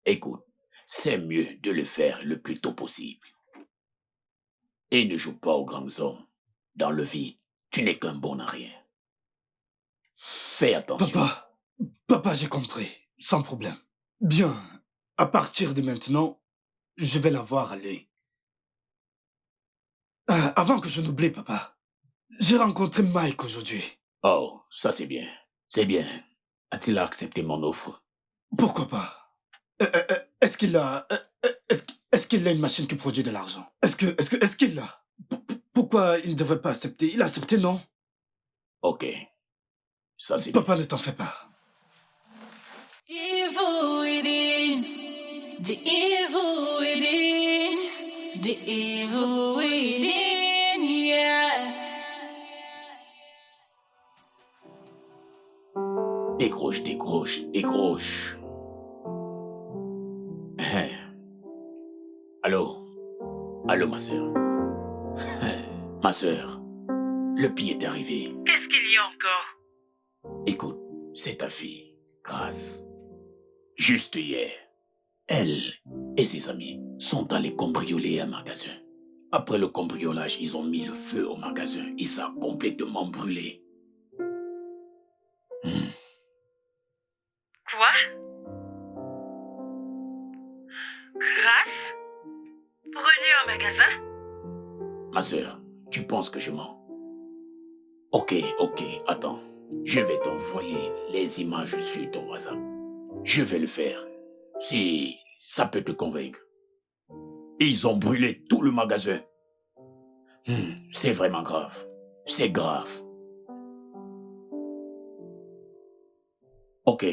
Écoute, c'est mieux de le faire le plus tôt possible. Et ne joue pas aux grands hommes. Dans le vide, tu n'es qu'un bon à rien. Fais attention. Papa, j'ai compris. Sans problème. Bien. À partir de maintenant, je vais la voir aller. Avant que je n'oublie, papa, j'ai rencontré Mike aujourd'hui. Oh, ça c'est bien. C'est bien. A-t-il accepté mon offre? Pourquoi pas? Est-ce qu'il a... Est-ce qu'il a une machine qui produit de l'argent? Est-ce qu'il l'a? Pourquoi il ne devrait pas accepter? Il a accepté, non? Ok. Ça c'est bien. Papa, ne t'en fais pas. Evil within, the evil within, the evil within, yeah. Décroche, décroche, décroche. Allô? Allô, ma sœur? Ma sœur, le pied est arrivé. Qu'est-ce qu'il y a encore? Écoute, c'est ta fille, Grâce. Juste hier, elle et ses amis sont allés cambrioler un magasin. Après le cambriolage, ils ont mis le feu au magasin et ça a complètement brûlé. Quoi? Grâce? Brûler un magasin? Ma sœur, tu penses que je mens? Ok, attends. Je vais t'envoyer les images sur ton WhatsApp. Je vais le faire, si ça peut te convaincre. Ils ont brûlé tout le magasin. C'est vraiment grave. C'est grave. Ok.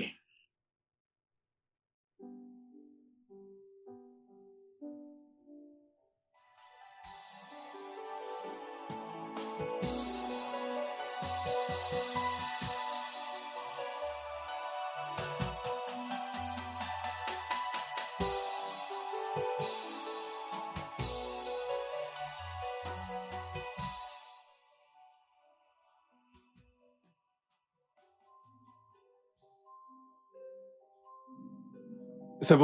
C'est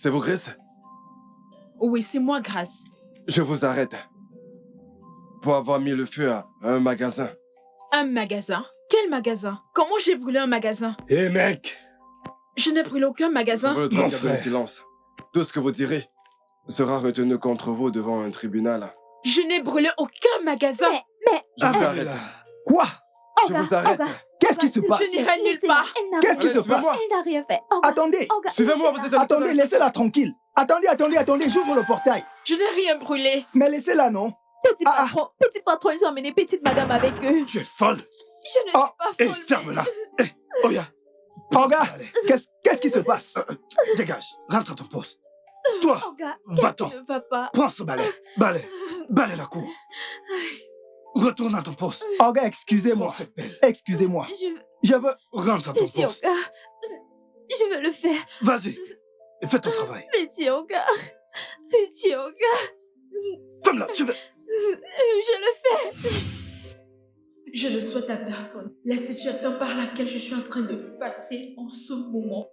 vos Grace? Oui, c'est moi, Grâce. Je vous arrête. Pour avoir mis le feu à un magasin. Un magasin? Quel magasin? Comment j'ai brûlé un magasin? Hé, mec! Je n'ai brûlé aucun magasin. Sur le droit de garder le silence. Tout ce que vous direz sera retenu contre vous devant un tribunal. Je n'ai brûlé aucun magasin. Mais... Je vous arrête. Quoi? Je vous arrête. Qu'est-ce qui se passe? Je n'irai nulle part. Qu'est-ce qui se passe? Elle n'a rien fait. Attendez! Suivez-moi, vous êtes Attendez, laissez-la tranquille. Attendez, j'ouvre le portail. Je n'ai rien brûlé. Mais laissez-la, non? Petit patron, ils ont emmené petite madame avec eux. Tu es folle! Je ne suis pas Hé, folle. ferme-la! Hé, Oya! Oga, qu'est-ce qui se passe? Dégage, rentre à ton poste. Toi, Oga, va-t'en. qu'est-ce qui ne va pas? Prends ce balai. Balai la cour. Retourne à ton poste. Oga, excusez-moi. Prends cette pelle. Excusez-moi. Je veux... Rentre à ton Petit poste. Oga, je veux le faire. Vas-y, fais ton travail. Petit Oga, Petit Oga, Ferme-la, tu veux... je le fais. Je ne souhaite à personne la situation par laquelle je suis en train de passer en ce moment.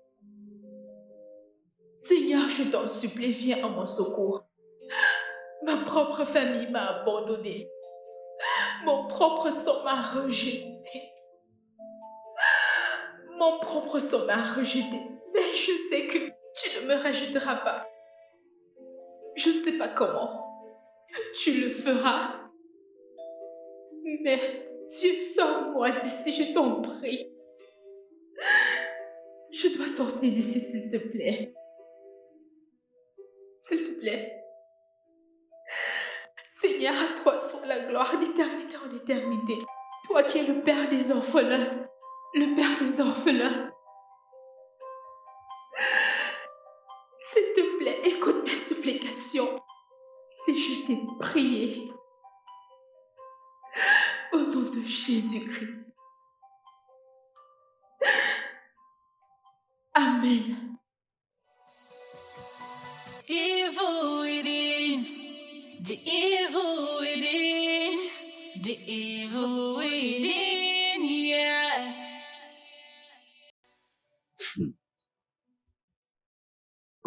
Seigneur, je t'en supplie, viens à mon secours. Ma propre famille m'a abandonnée. Mon propre sang m'a rejeté. Mon propre sang m'a rejeté. Mais je sais que tu ne me rejetteras pas. Je ne sais pas comment. Tu le feras. Mais Dieu, sors-moi d'ici, je t'en prie. Je dois sortir d'ici, s'il te plaît. S'il te plaît. Seigneur, à toi soit la gloire d'éternité en éternité. Toi qui es le Père des orphelins. Le Père des orphelins. S'il te plaît, écoute mes supplications. Si je t'ai prié. Au nom de Jésus-Christ. Amen. Evil within, the evil within, the evil within, yeah.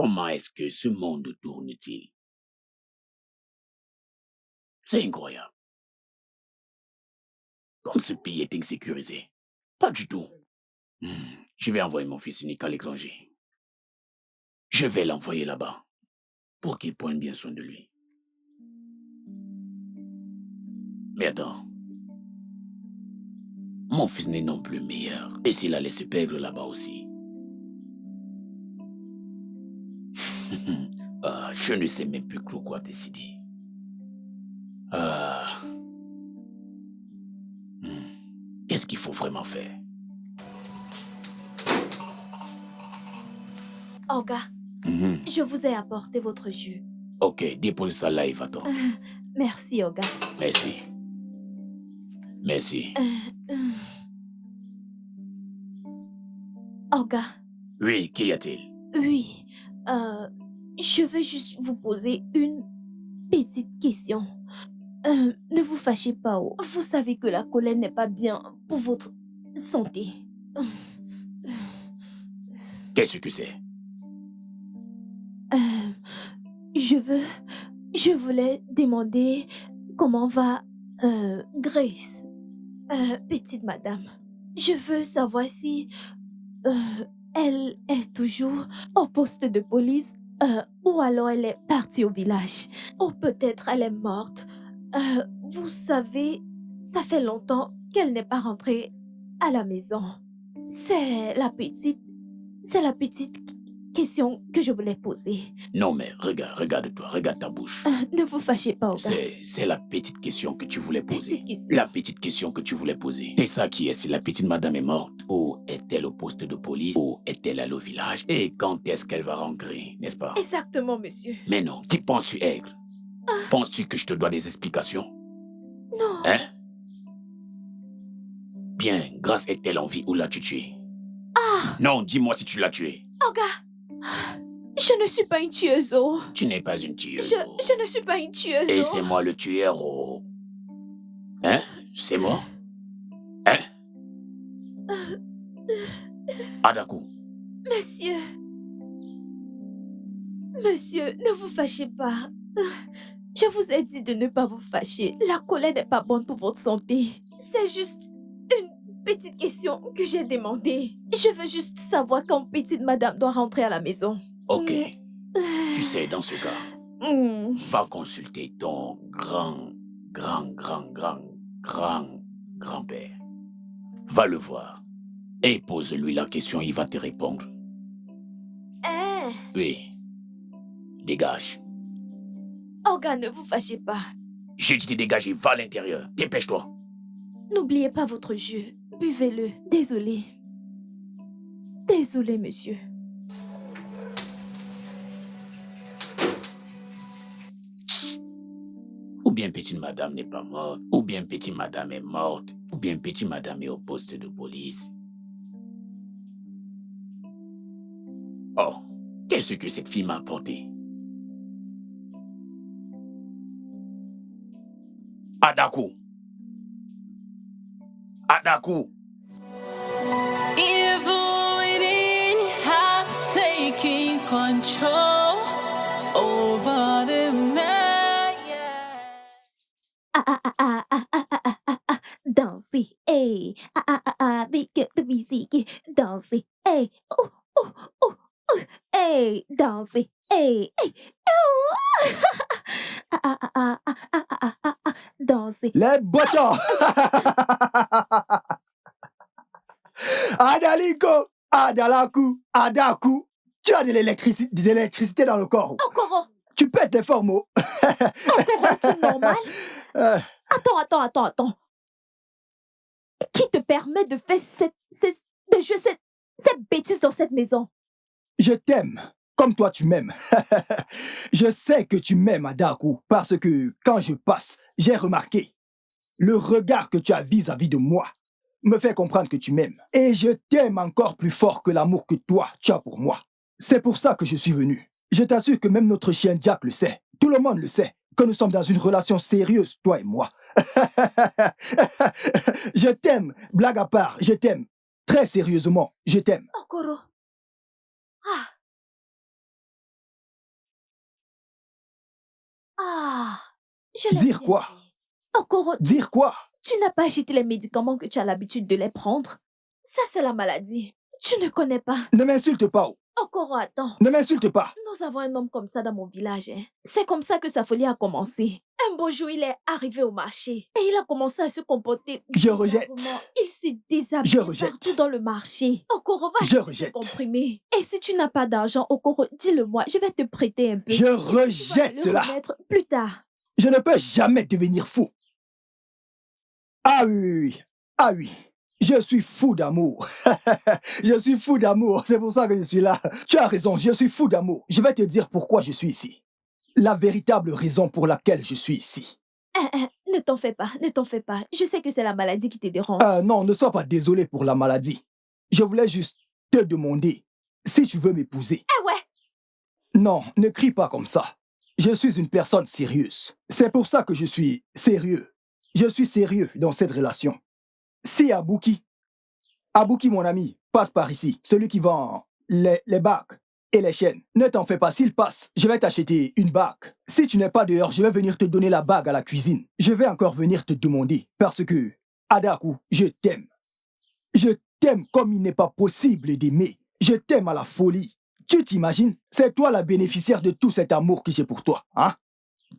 Comment est-ce que ce monde tourne-t-il? C'est incroyable. Comme ce pays est insécurisé. Pas du tout. Je vais envoyer mon fils unique à l'étranger. Je vais l'envoyer là-bas pour qu'il prenne bien soin de lui. Mais attends. Mon fils n'est non plus meilleur. Et s'il allait se perdre là-bas aussi? Je ne sais même plus quoi décider. Qu'est-ce qu'il faut vraiment faire? Olga, je vous ai apporté votre jus. Ok, dépose ça là et va-t'en. Merci, Olga. Merci. Merci. Olga. Oui, qu'y a-t-il? Oui, je veux juste vous poser une petite question. Ne vous fâchez pas. Vous savez que la colère n'est pas bien pour votre santé. Qu'est-ce que c'est? Je voulais demander comment va Grace, petite madame. Je veux savoir si elle est toujours au poste de police ou alors elle est partie au village. Ou peut-être elle est morte. Vous savez, ça fait longtemps qu'elle n'est pas rentrée à la maison. C'est la petite question que je voulais poser. Non mais regarde-toi, regarde ta bouche. Ne vous fâchez pas, Olga. C'est la petite question que tu voulais poser. Petite question. La petite question que tu voulais poser. C'est ça qui est, si la petite madame est morte, ou est-elle au poste de police, ou est-elle allée au village, et quand est-ce qu'elle va rentrer, n'est-ce pas? Exactement, monsieur. Mais non, qui penses-tu être? Penses-tu que je te dois des explications? Non. Hein? Bien, Grâce est-elle en vie ou l'as-tu tuée? Non, dis-moi si tu l'as tuée. Olga, je ne suis pas une tueuse. Tu n'es pas une tueuse. Je ne suis pas une tueuse. Et c'est moi le tueur. Hein? C'est moi? Hein? Adaku. Monsieur, ne vous fâchez pas. Je vous ai dit de ne pas vous fâcher. La colère n'est pas bonne pour votre santé. C'est juste une petite question que j'ai demandée. Je veux juste savoir quand petite madame doit rentrer à la maison. Ok. Tu sais, dans ce cas, va consulter ton grand-père. Va le voir et pose-lui la question, il va te répondre. Oui. Dégage. Olga, ne vous fâchez pas. Je dis dégager, va à l'intérieur. Dépêche-toi. N'oubliez pas votre jus. Buvez-le. Désolé. Désolé, monsieur. Ou bien petite madame n'est pas morte, ou bien petite madame est morte, ou bien petite madame est au poste de police. Oh, qu'est-ce que cette fille m'a apporté? Adaku! Adaku! Evil within has taken control over the man. Danser, hey. Avec la musique. Danser, hey. Hey, danser, hey. Danser. Les botons. Adaliko, Adalaku, Adaku. Tu as de l'électricité dans le corps. Encore. Tu pètes tes formes. Encore, c'est normal. Attends. Qui te permet de faire cette bêtise dans cette maison? Je t'aime, comme toi tu m'aimes. Je sais que tu m'aimes, Adaku, parce que quand je passe, j'ai remarqué le regard que tu as vis-à-vis de moi me fait comprendre que tu m'aimes. Et je t'aime encore plus fort que l'amour que toi, tu as pour moi. C'est pour ça que je suis venu. Je t'assure que même notre chien Jack le sait. Tout le monde le sait, que nous sommes dans une relation sérieuse, toi et moi. Je t'aime, blague à part, je t'aime. Très sérieusement, je t'aime. Okoro. Ah, je l'ai Dire bien quoi? dit. Okoro, Dire quoi? tu n'as pas acheté les médicaments que tu as l'habitude de les prendre. Ça, c'est la maladie. Tu ne connais pas. Ne m'insulte pas. Oh. Okoro, attends. Ne m'insulte pas. Nous avons un homme comme ça dans mon village. Hein. C'est comme ça que sa folie a commencé. Un beau jour, il est arrivé au marché et il a commencé à se comporter Je rejette. bizarrement. Il se déshabille Je rejette. partout dans le marché. Okoro, va Je acheter rejette. ce comprimé. Et si tu n'as pas d'argent, Okoro, dis-le-moi, je vais te prêter un peu. Je Et tu vas rejette le cela. remettre plus tard. Je ne peux jamais devenir fou. Ah oui, oui, oui. Ah oui. Je suis fou d'amour. Je suis fou d'amour. C'est pour ça que je suis là. Tu as raison, je suis fou d'amour. Je vais te dire pourquoi je suis ici. La véritable raison pour laquelle je suis ici. Ne t'en fais pas, ne t'en fais pas. Je sais que c'est la maladie qui te dérange. Non, ne sois pas désolé pour la maladie. Je voulais juste te demander si tu veux m'épouser. Ah ouais. Non, ne crie pas comme ça. Je suis une personne sérieuse. C'est pour ça que je suis sérieux. Je suis sérieux dans cette relation. Si Abouki, mon ami, passe par ici, celui qui vend les bagues et les chaînes, ne t'en fais pas, s'il passe, je vais t'acheter une bague. Si tu n'es pas dehors, je vais venir te donner la bague à la cuisine. Je vais encore venir te demander, parce que, Adaku, je t'aime. Je t'aime comme il n'est pas possible d'aimer. Je t'aime à la folie. Tu t'imagines, c'est toi la bénéficiaire de tout cet amour que j'ai pour toi, hein?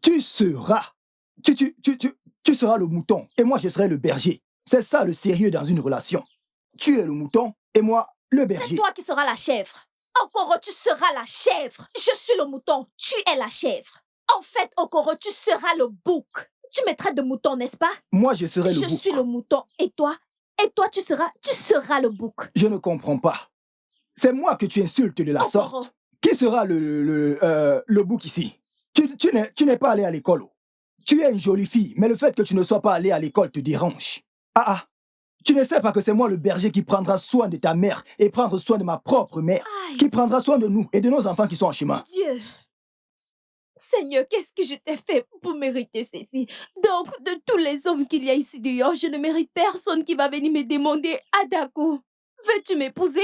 Tu seras le mouton et moi je serai le berger. C'est ça le sérieux dans une relation. Tu es le mouton et moi le berger. C'est toi qui seras la chèvre. Okoro, tu seras la chèvre. Je suis le mouton, tu es la chèvre. En fait, Okoro, tu seras le bouc. Tu me traites de mouton, n'est-ce pas? Moi je serai le bouc. Je suis le mouton et toi tu seras le bouc. Je ne comprends pas. C'est moi que tu insultes de la Okoro. sorte. Qui sera le bouc ici? Tu n'es pas allé à l'école. Tu es une jolie fille, mais le fait que tu ne sois pas allé à l'école te dérange. Ah, tu ne sais pas que c'est moi le berger qui prendra soin de ta mère et prendre soin de ma propre mère, Aïe. qui prendra soin de nous et de nos enfants qui sont en chemin. Dieu. Seigneur, qu'est-ce que je t'ai fait pour mériter ceci? Donc, de tous les hommes qu'il y a ici dehors, je ne mérite personne qui va venir me demander, Adaku, veux-tu m'épouser?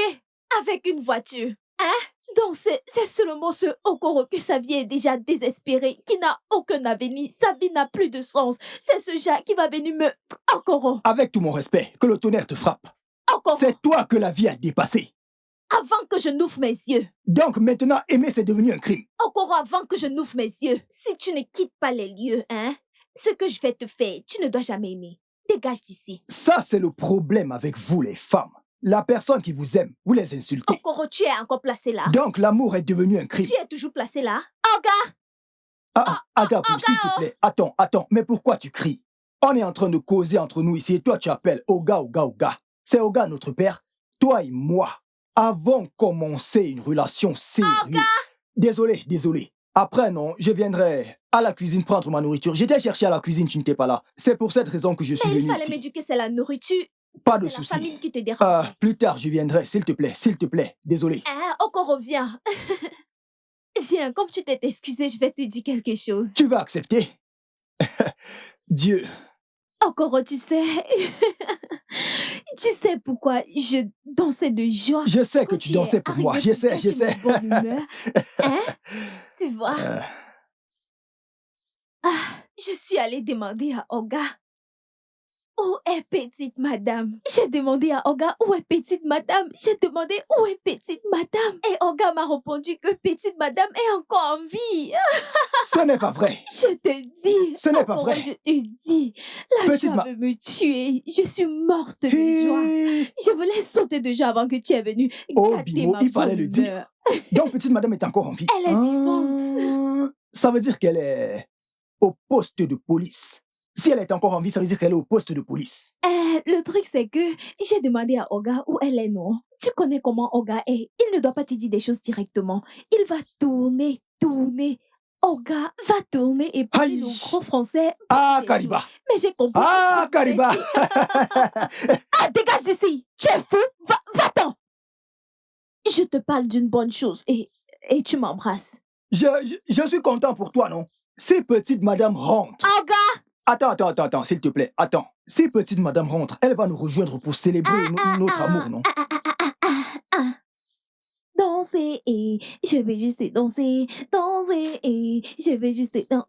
Avec une voiture, hein? Donc, c'est seulement ce Okoro que sa vie est déjà désespérée, qui n'a aucun avenir, sa vie n'a plus de sens. C'est ce gars qui va venir me... Okoro, Avec tout mon respect, que le tonnerre te frappe. Okoro, C'est toi que la vie a dépassé. avant que je n'ouvre mes yeux. Donc maintenant, aimer, c'est devenu un crime. Okoro, avant que je n'ouvre mes yeux. Si tu ne quittes pas les lieux, hein, ce que je vais te faire, tu ne dois jamais aimer. Dégage d'ici. Ça, c'est le problème avec vous, les femmes. La personne qui vous aime, vous les insultez. Okoro, tu es encore placé là. Donc l'amour est devenu un crime. Tu es toujours placé là. Oga! Adaku, s'il te plaît, attends, mais pourquoi tu cries? On est en train de causer entre nous ici et toi tu appelles Oga. C'est Oga notre père. Toi et moi avons commencé une relation sérieuse. Désolé. Après, non, je viendrai à la cuisine prendre ma nourriture. J'étais cherché à la cuisine, tu n'étais pas là. C'est pour cette raison que je suis Mais venu il fallait ici. m'éduquer, c'est la nourriture. Pas de C'est la souci. famine qui te dérange. Plus tard, je viendrai, s'il te plaît. Désolé. Hein, Okoro, viens. Viens, comme tu t'es excusé, je vais te dire quelque chose. Tu vas accepter? Dieu. Okoro, tu sais... tu sais pourquoi je dansais de joie? Je sais que quand tu es dansais pour moi, arrivé je pour sais. gâcher ma bonne humeur. Hein? Tu vois? Je suis allée demander à Oga. Où est petite madame? J'ai demandé à Oga où est petite madame? J'ai demandé où est petite madame? Et Oga m'a répondu que petite madame est encore en vie. Ce n'est pas vrai. Je te dis. Ce n'est pas Okoro, vrai. Je te dis. La Petite joie veut me tuer. Je suis morte de joie. Hé. Je voulais sauter de joie avant que tu es venu Oh, gâter Bimo, ma il fallait bonne le dire. humeur. Donc, petite madame est encore en vie. Elle est vivante. Ça veut dire qu'elle est au poste de police. Si elle est encore en vie, ça veut dire qu'elle est au poste de police. Le truc, c'est que j'ai demandé à Oga où elle est, non? Tu connais comment Oga est. Il ne doit pas te dire des choses directement. Il va tourner. Oga va tourner et puis Aïe. le gros français. Ah, des Kariba. choses. Mais j'ai compris. Ah, Kariba. Ah, dégage d'ici. Tu es fou. Va-t'en. Je te parle d'une bonne chose et tu m'embrasses. Je suis content pour toi, non? Si petite madame rentre... Oga! Attends, s'il te plaît, attends. Si petite madame rentre, elle va nous rejoindre pour célébrer notre amour, non? Danser et je vais juste danser et je vais juste danser.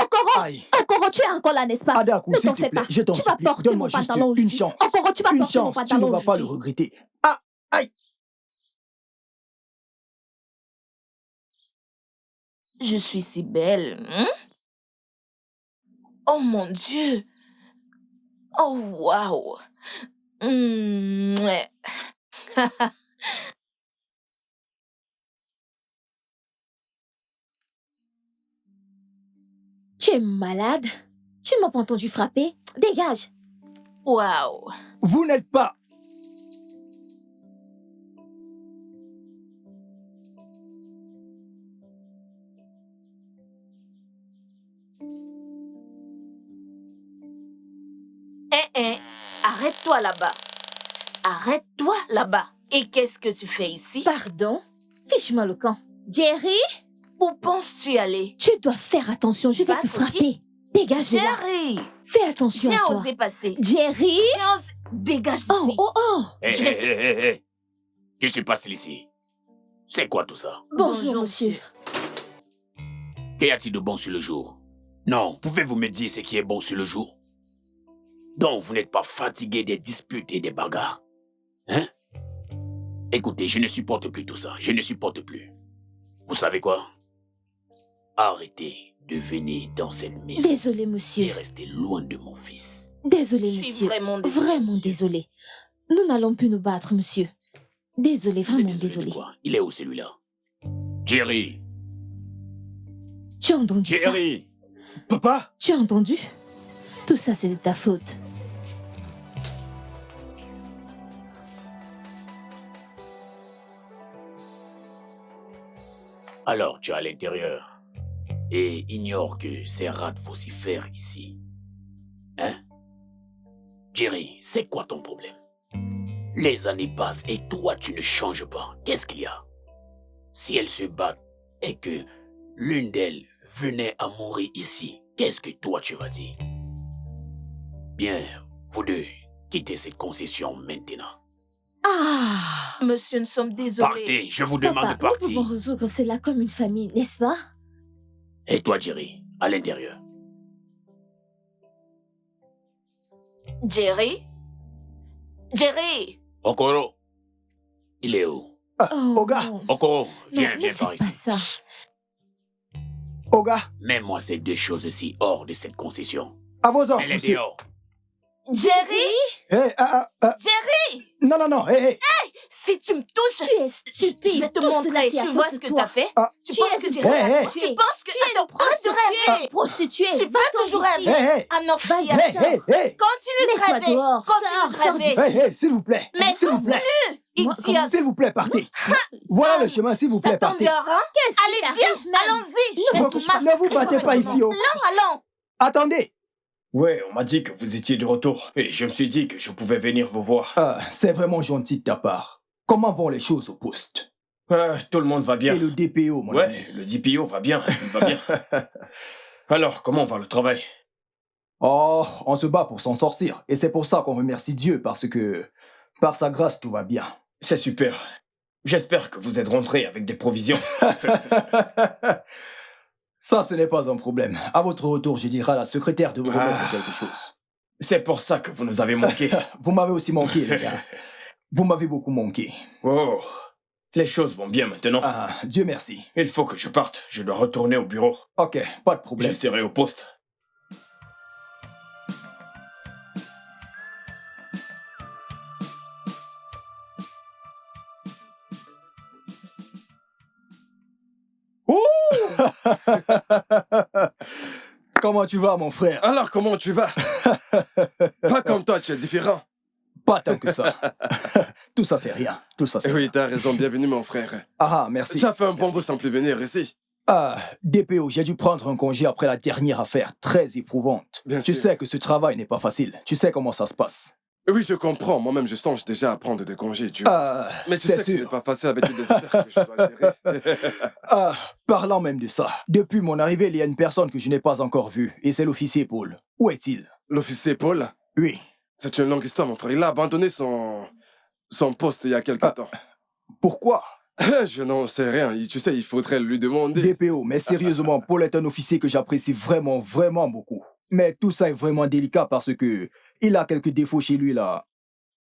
Okoro, Aïe. Okoro, tu es encore là, n'est-ce pas? Adaku, Ne s'il t'en te fais plaît, pas. je t'en Tu vas supplie. porter mon Donne-moi juste pantalon une aujourd'hui. chance. Okoro, tu vas Une porter mon chance, tu ne pantalon vas pas le aujourd'hui. regretter. Ah, aïe. Je suis si belle. Hein? Oh mon Dieu. Oh waouh. Ouais. Tu es malade? Tu ne m'as pas entendu frapper? Dégage! Waouh. Vous n'êtes pas. Arrête-toi là-bas. Arrête-toi là-bas. Et qu'est-ce que tu fais ici? Pardon? Fiche-moi le camp. Jerry? Où penses-tu aller? Tu dois faire attention, je vais Va, te Sophie. frapper. Dégage de là. Jerry! Fais attention Viens à toi. oser passer. Jerry? Viens oser... Dégage d'ici. Oh, oh, oh! Hé, Je vais hé, hé. Qu'est-ce qui se passe ici? C'est quoi tout ça? Bonjour, monsieur. Qu'y a-t-il de bon sur le jour? Non, pouvez-vous me dire ce qui est bon sur le jour? Donc, vous n'êtes pas fatigué des disputes et des bagarres? Hein? Écoutez, je ne supporte plus tout ça. Je ne supporte plus. Vous savez quoi? Arrêtez de venir dans cette maison Désolé, et monsieur. restez loin de mon fils. Désolé, Je suis monsieur. vraiment désolée. Vraiment désolé. Nous n'allons plus nous battre, monsieur. Désolé, Vous êtes vraiment désolé de désolé. quoi? Il est où celui-là? Jerry! Tu as entendu ça? Jerry! Papa? Tu as entendu? Tout ça, c'est de ta faute. Alors, tu es à l'intérieur et ignore que c'est rats vocifères ici. Hein? Jerry, c'est quoi ton problème? Les années passent et toi, tu ne changes pas. Qu'est-ce qu'il y a? Si elles se battent et que l'une d'elles venait à mourir ici, qu'est-ce que toi, tu vas dire? Bien, vous deux, quittez cette concession maintenant. Ah! Monsieur, nous sommes désolés. Partez, je vous demande Papa, de partir. nous pouvons résoudre cela comme une famille, n'est-ce pas? Et toi, Jerry, à l'intérieur. Jerry? Jerry! Okoro, il est où? Oh, Oga. non. Okoro, Non, viens, ne viens faites par pas ici. ça. Oga, Mets-moi ces deux choses-ci hors de cette concession. à vos ordres, Elle est monsieur. dehors. Jerry? Hé, Jerry! non, non, non, hé, hé. Si tu me touches, Tu es stupide. je vais te Tout montrer. cela, c'est à Tu cause vois de ce que toi. t'as fait? Ah. Tu Tu penses es que j'ai Hé, rien hé. fait? Tu penses que... Tu es une Attends, arrête de rêver! Prostituée. Tu vas Va-t'en toujours d'ici. rêver. Hé, hé. Ah non, Vas-y, fille, Hé, hé, hé. continue de Mets-toi rêver. dehors. Continue de Sors rêver. d'ici. Hé, hé, s'il vous plaît. Mais S'il vous plaît. Moi, Idiote. S'il vous plaît, partez. Voilà le chemin, s'il vous plaît, partez. T'attendais rien? Qu'est-ce qui Allez, t'arrive, viens, même? allons-y. Je vais Ne te vous massacrer. battez pas ici, oh. Allons. Attendez. Ouais, on m'a dit que vous étiez de retour. Et je me suis dit que je pouvais venir vous voir. Ah, c'est vraiment gentil de ta part. Comment vont les choses au poste? Tout le monde va bien. Et le DPO, mon ami? Ouais, le DPO va bien, il va bien. Alors, comment va le travail? Oh, on se bat pour s'en sortir. Et c'est pour ça qu'on remercie Dieu, parce que, par sa grâce, tout va bien. C'est super. J'espère que vous êtes rentré avec des provisions. Ça, ce n'est pas un problème. À votre retour, je dirai à la secrétaire de vous remettre quelque chose. C'est pour ça que vous nous avez manqué. Vous m'avez aussi manqué, les gars. Vous m'avez beaucoup manqué. Oh, les choses vont bien maintenant. Ah, Dieu merci. Il faut que je parte. Je dois retourner au bureau. Ok, pas de problème. Je serai au poste. Comment tu vas, mon frère? Alors, comment tu vas? Pas comme toi, tu es différent. Pas tant que ça. Tout ça, c'est rien. Tout ça, c'est Oui, rien. t'as raison. Bienvenue, mon frère. Ah, merci. Tu as fait un bon Merci. bout sans plus venir ici. Ah, DPO, j'ai dû prendre un congé après la dernière affaire, très éprouvante. Bien Tu sûr. sais que ce travail n'est pas facile. Tu sais comment ça se passe. Oui, je comprends. Moi-même, je songe déjà à prendre des congés, tu Ah, Mais tu c'est sais que ce n'est sûr. pas facile avec toutes les affaires que je dois gérer. Ah, parlant même de ça, depuis mon arrivée, il y a une personne que je n'ai pas encore vue, et c'est l'officier Paul. Où est-il? L'officier Paul, Oui. c'est une longue histoire, mon frère. Il a abandonné son poste il y a quelque temps. Pourquoi? Je n'en sais rien. Tu sais, il faudrait lui demander. DPO, mais sérieusement, Paul est un officier que j'apprécie vraiment, vraiment beaucoup. Mais tout ça est vraiment délicat parce que il a quelques défauts chez lui là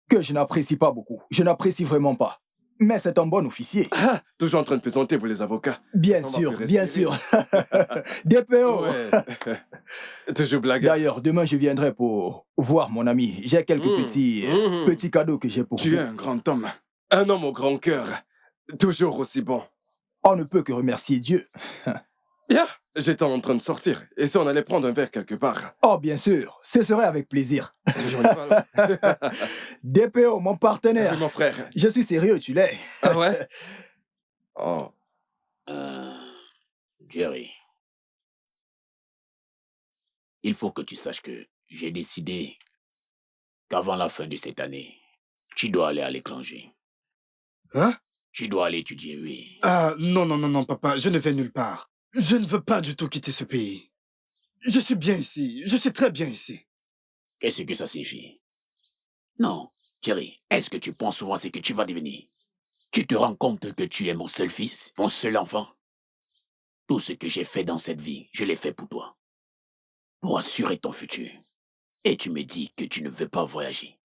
que je n'apprécie pas beaucoup. Je n'apprécie vraiment pas. Mais c'est un bon officier. Ah, toujours en train de plaisanter, vous les avocats. Bien On va sûr, plus bien respirer. sûr. DPO. Ouais. Toujours blague. D'ailleurs, demain je viendrai pour voir mon ami. J'ai quelques petits cadeaux que j'ai pour vous. Tu es un grand homme. Un homme au grand cœur. Toujours aussi bon. On ne peut que remercier Dieu. Bien, j'étais en train de sortir. Et si on allait prendre un verre quelque part? Oh, bien sûr. Ce serait avec plaisir. J'en ai pas, là. DPO, mon partenaire. Oui, mon frère. Je suis sérieux, tu l'es. Ah ouais? Oh. Jerry, il faut que tu saches que j'ai décidé qu'avant la fin de cette année, tu dois aller à l'étranger. Hein? Tu dois aller étudier, oui. Ah, non, non, non, non, papa, je ne vais nulle part. Je ne veux pas du tout quitter ce pays. Je suis bien ici, je suis très bien ici. Qu'est-ce que ça signifie? Non, Jerry, est-ce que tu penses souvent à ce que tu vas devenir? Tu te rends compte que tu es mon seul fils, mon seul enfant? Tout ce que j'ai fait dans cette vie, je l'ai fait pour toi. Pour assurer ton futur. Et tu me dis que tu ne veux pas voyager.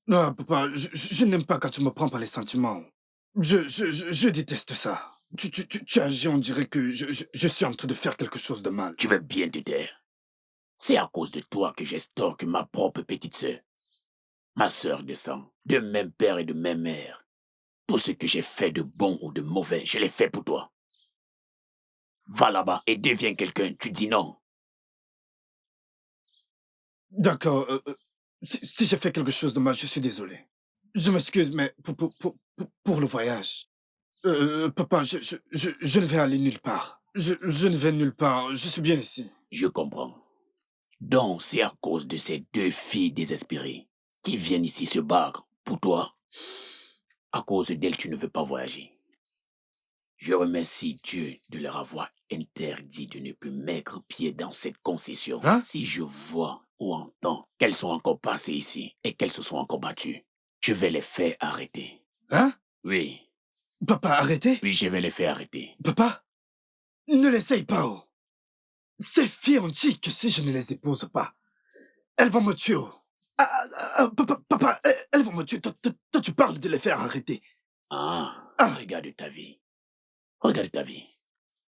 Non, papa, je n'aime pas quand tu me prends par les sentiments. Je déteste ça. Tu agis, on dirait que je suis en train de faire quelque chose de mal. Tu veux bien te taire. C'est à cause de toi que j'estorque ma propre petite sœur. Ma sœur de sang, de même père et de même mère. Tout ce que j'ai fait de bon ou de mauvais, je l'ai fait pour toi. Va là-bas et deviens quelqu'un, tu dis non. D'accord, si j'ai fait quelque chose de mal, je suis désolé. Je m'excuse, mais pour le voyage. Papa, je ne vais aller nulle part. Je ne vais nulle part, je suis bien ici. Je comprends. Donc, c'est à cause de ces deux filles désespérées qui viennent ici se battre pour toi. À cause d'elles, tu ne veux pas voyager. Je remercie Dieu de leur avoir interdit de ne plus mettre pied dans cette concession. Hein? Si je vois ou entends qu'elles sont encore passées ici et qu'elles se sont encore battues, je vais les faire arrêter. Hein? Oui. Papa, arrêtez? Oui, je vais les faire arrêter. Papa, ne l'essaye pas, oh. Ces filles ont dit que si je ne les épouse pas, elles vont me tuer, oh. Papa, elles vont me tuer. Toi, tu parles de les faire arrêter. Regarde ta vie. Regarde ta vie.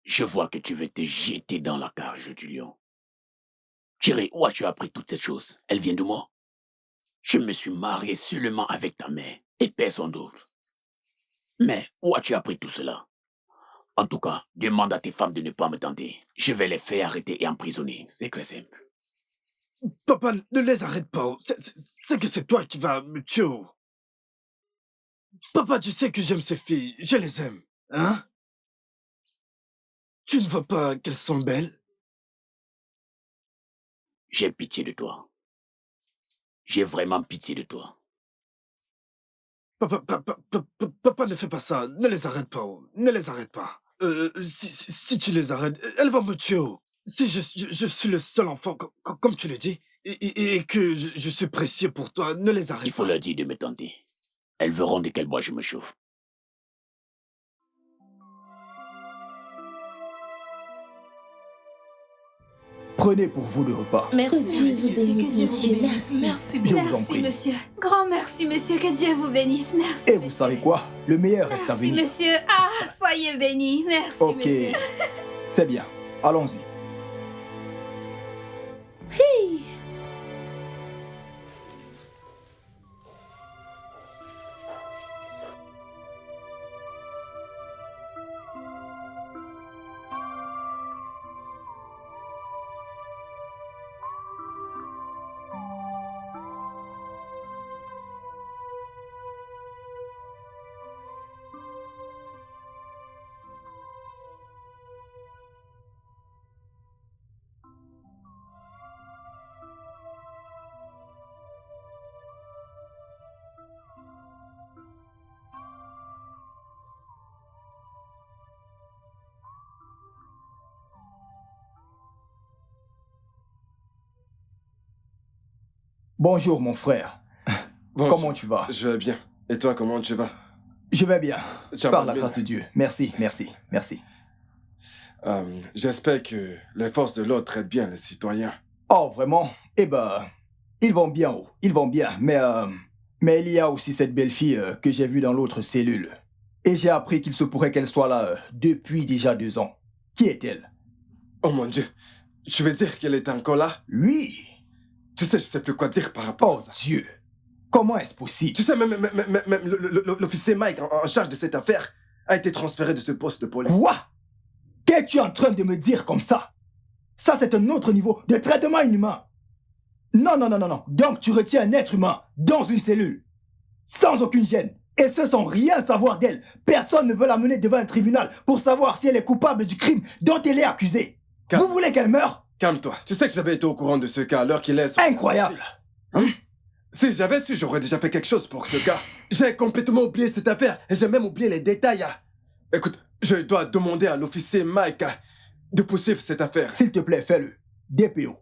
Je vois que tu veux te jeter dans la cage du lion. Jerry, où as-tu appris toutes ces choses? Elles viennent de moi. Je me suis marié seulement avec ta mère et personne d'autre. Mais où as-tu appris tout cela? En tout cas, demande à tes femmes de ne pas me tenter. Je vais les faire arrêter et emprisonner. C'est très simple. Papa, ne les arrête pas, oh. C'est que c'est toi qui vas me tuer, oh. Papa, tu sais que j'aime ces filles. Je les aime. Hein? Tu ne vois pas qu'elles sont belles? J'ai pitié de toi. J'ai vraiment pitié de toi. Papa, ne fais pas ça. Ne les arrête pas, oh. Ne les arrête pas. Si tu les arrêtes, elles vont me tuer, oh. Si je suis le seul enfant, comme tu le dis, et que je suis précieux pour toi, ne les arrête pas. Il faut leur dire de me tenter. Elles verront de quel bois je me chauffe. Prenez pour vous le repas. Merci, Que Dieu vous bénisse, monsieur. Merci, Je vous en prie. monsieur. Grand merci, monsieur. Que Dieu vous bénisse. Merci. Et vous savez quoi? Le meilleur reste à Merci, venir. monsieur. Ah, soyez bénis. Merci, Ok, monsieur. c'est bien. Allons-y. Bonjour mon frère. Bon, Comment tu vas? Je vais bien. Et toi, comment tu vas? Je vais bien. Tiens, Par la bonne grâce de mine. Dieu. Merci, merci, merci. J'espère que les forces de l'ordre traitent bien les citoyens. Oh, vraiment? Eh ben, ils vont bien, oh. Ils vont bien. Mais il y a aussi cette belle fille que j'ai vue dans l'autre cellule. Et j'ai appris qu'il se pourrait qu'elle soit là depuis déjà 2 ans. Qui est-elle? Oh mon Dieu. Tu veux dire qu'elle est encore là? Oui. Tu sais, je sais plus quoi dire par rapport Oh à ça. Dieu. Comment est-ce possible? Tu sais, même l'officier Mike en charge de cette affaire a été transféré de ce poste de police. Quoi? Qu'es-tu en train de me dire comme ça? Ça, c'est un autre niveau de traitement inhumain. Non, non, non, non, non. Donc, tu retiens un être humain dans une cellule, sans aucune gêne, et ce sans rien savoir d'elle. Personne ne veut la mener devant un tribunal pour savoir si elle est coupable du crime dont elle est accusée. Vous voulez qu'elle meure? Calme-toi. Tu sais que j'avais été au courant de ce cas à l'heure qu'il est... Incroyable. Si j'avais su, j'aurais déjà fait quelque chose pour ce gars. J'ai complètement oublié cette affaire, et j'ai même oublié les détails. Écoute, je dois demander à l'officier Mike de poursuivre cette affaire. S'il te plaît, fais-le. DPO.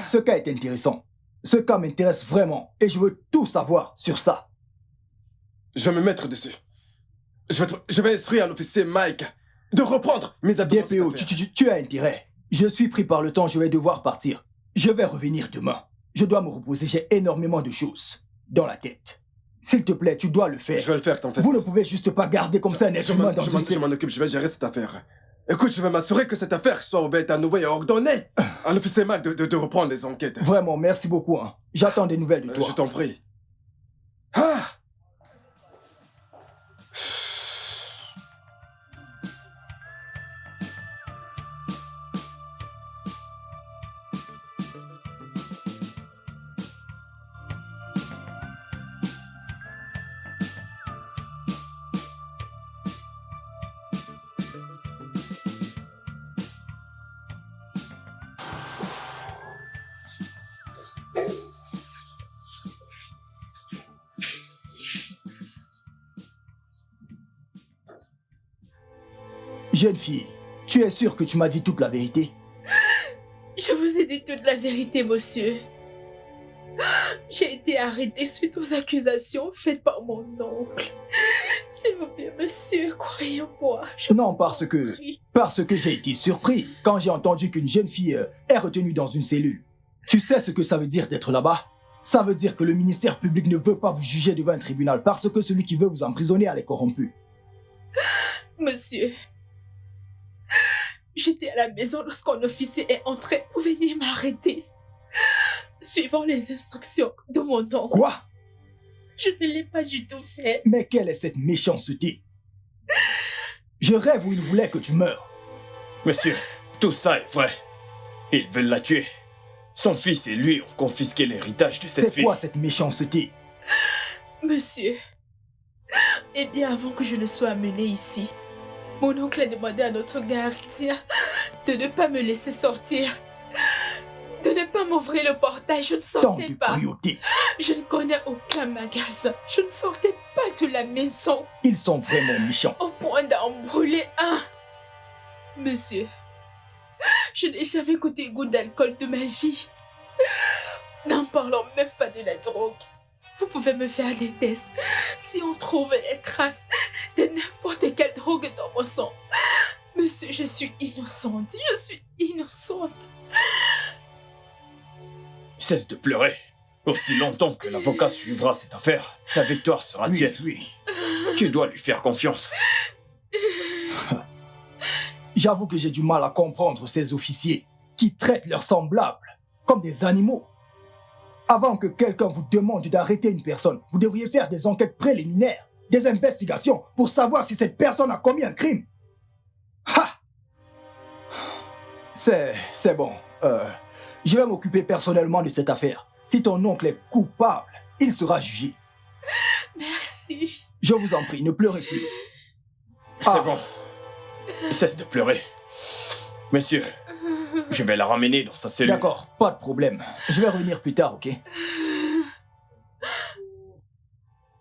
Ce cas est intéressant. Ce cas m'intéresse vraiment, et je veux tout savoir sur ça. Je vais me mettre dessus. Je vais instruire l'officier Mike de reprendre mes abdos. DPO, tu as intérêt. Je suis pris par le temps, je vais devoir partir. Je vais revenir demain. Je dois me reposer, j'ai énormément de choses dans la tête. S'il te plaît, tu dois le faire. Je vais le faire, t'en fais. Vous ne pouvez juste pas garder comme ça un être humain dans une... Je m'en occupe, je vais gérer cette affaire. Écoute, je vais m'assurer que cette affaire soit ouverte à nouveau et ordonnée à l'officier Mike de reprendre les enquêtes. Vraiment, merci beaucoup. Hein. J'attends des nouvelles de toi. Je t'en prie. Ah! Jeune fille, tu es sûre que tu m'as dit toute la vérité? Je vous ai dit toute la vérité, monsieur. J'ai été arrêtée suite aux accusations faites par mon oncle. S'il vous plaît, monsieur, croyez en moi. Non, parce que j'ai été surpris quand j'ai entendu qu'une jeune fille est retenue dans une cellule. Tu sais ce que ça veut dire d'être là-bas? Ça veut dire que le ministère public ne veut pas vous juger devant un tribunal parce que celui qui veut vous emprisonner elle est corrompu. Monsieur, j'étais à la maison lorsqu'un officier est entré pour venir m'arrêter. Suivant les instructions de mon oncle. Quoi? Je ne l'ai pas du tout fait. Mais quelle est cette méchanceté? Je rêve où il voulait que tu meurs. Monsieur, tout ça est vrai. Ils veulent la tuer. Son fils et lui ont confisqué l'héritage de cette fille. C'est quoi cette méchanceté? Monsieur, eh bien avant que je ne sois amenée ici, mon oncle a demandé à notre gardien de ne pas me laisser sortir. De ne pas m'ouvrir le portail, je ne sortais pas. Cruauté. Je ne connais aucun magasin. Je ne sortais pas de la maison. Ils sont vraiment méchants. Au point d'en brûler un. Monsieur, je n'ai jamais goûté une goutte d'alcool de ma vie. N'en parlons même pas de la drogue. Vous pouvez me faire des tests. Si on trouve les traces de n'importe quelle drogue dans mon sang. Monsieur, je suis innocente. Je suis innocente. Cesse de pleurer. Aussi longtemps que l'avocat suivra cette affaire, la victoire sera tienne. Oui. Tu dois lui faire confiance. J'avoue que j'ai du mal à comprendre ces officiers qui traitent leurs semblables comme des animaux. Avant que quelqu'un vous demande d'arrêter une personne, vous devriez faire des enquêtes préliminaires, des investigations pour savoir si cette personne a commis un crime. Ha! C'est bon. Je vais m'occuper personnellement de cette affaire. Si ton oncle est coupable, il sera jugé. Merci. Je vous en prie, ne pleurez plus. C'est bon. Cesse de pleurer. Monsieur, je vais la ramener dans sa cellule. D'accord, pas de problème. Je vais revenir plus tard, ok?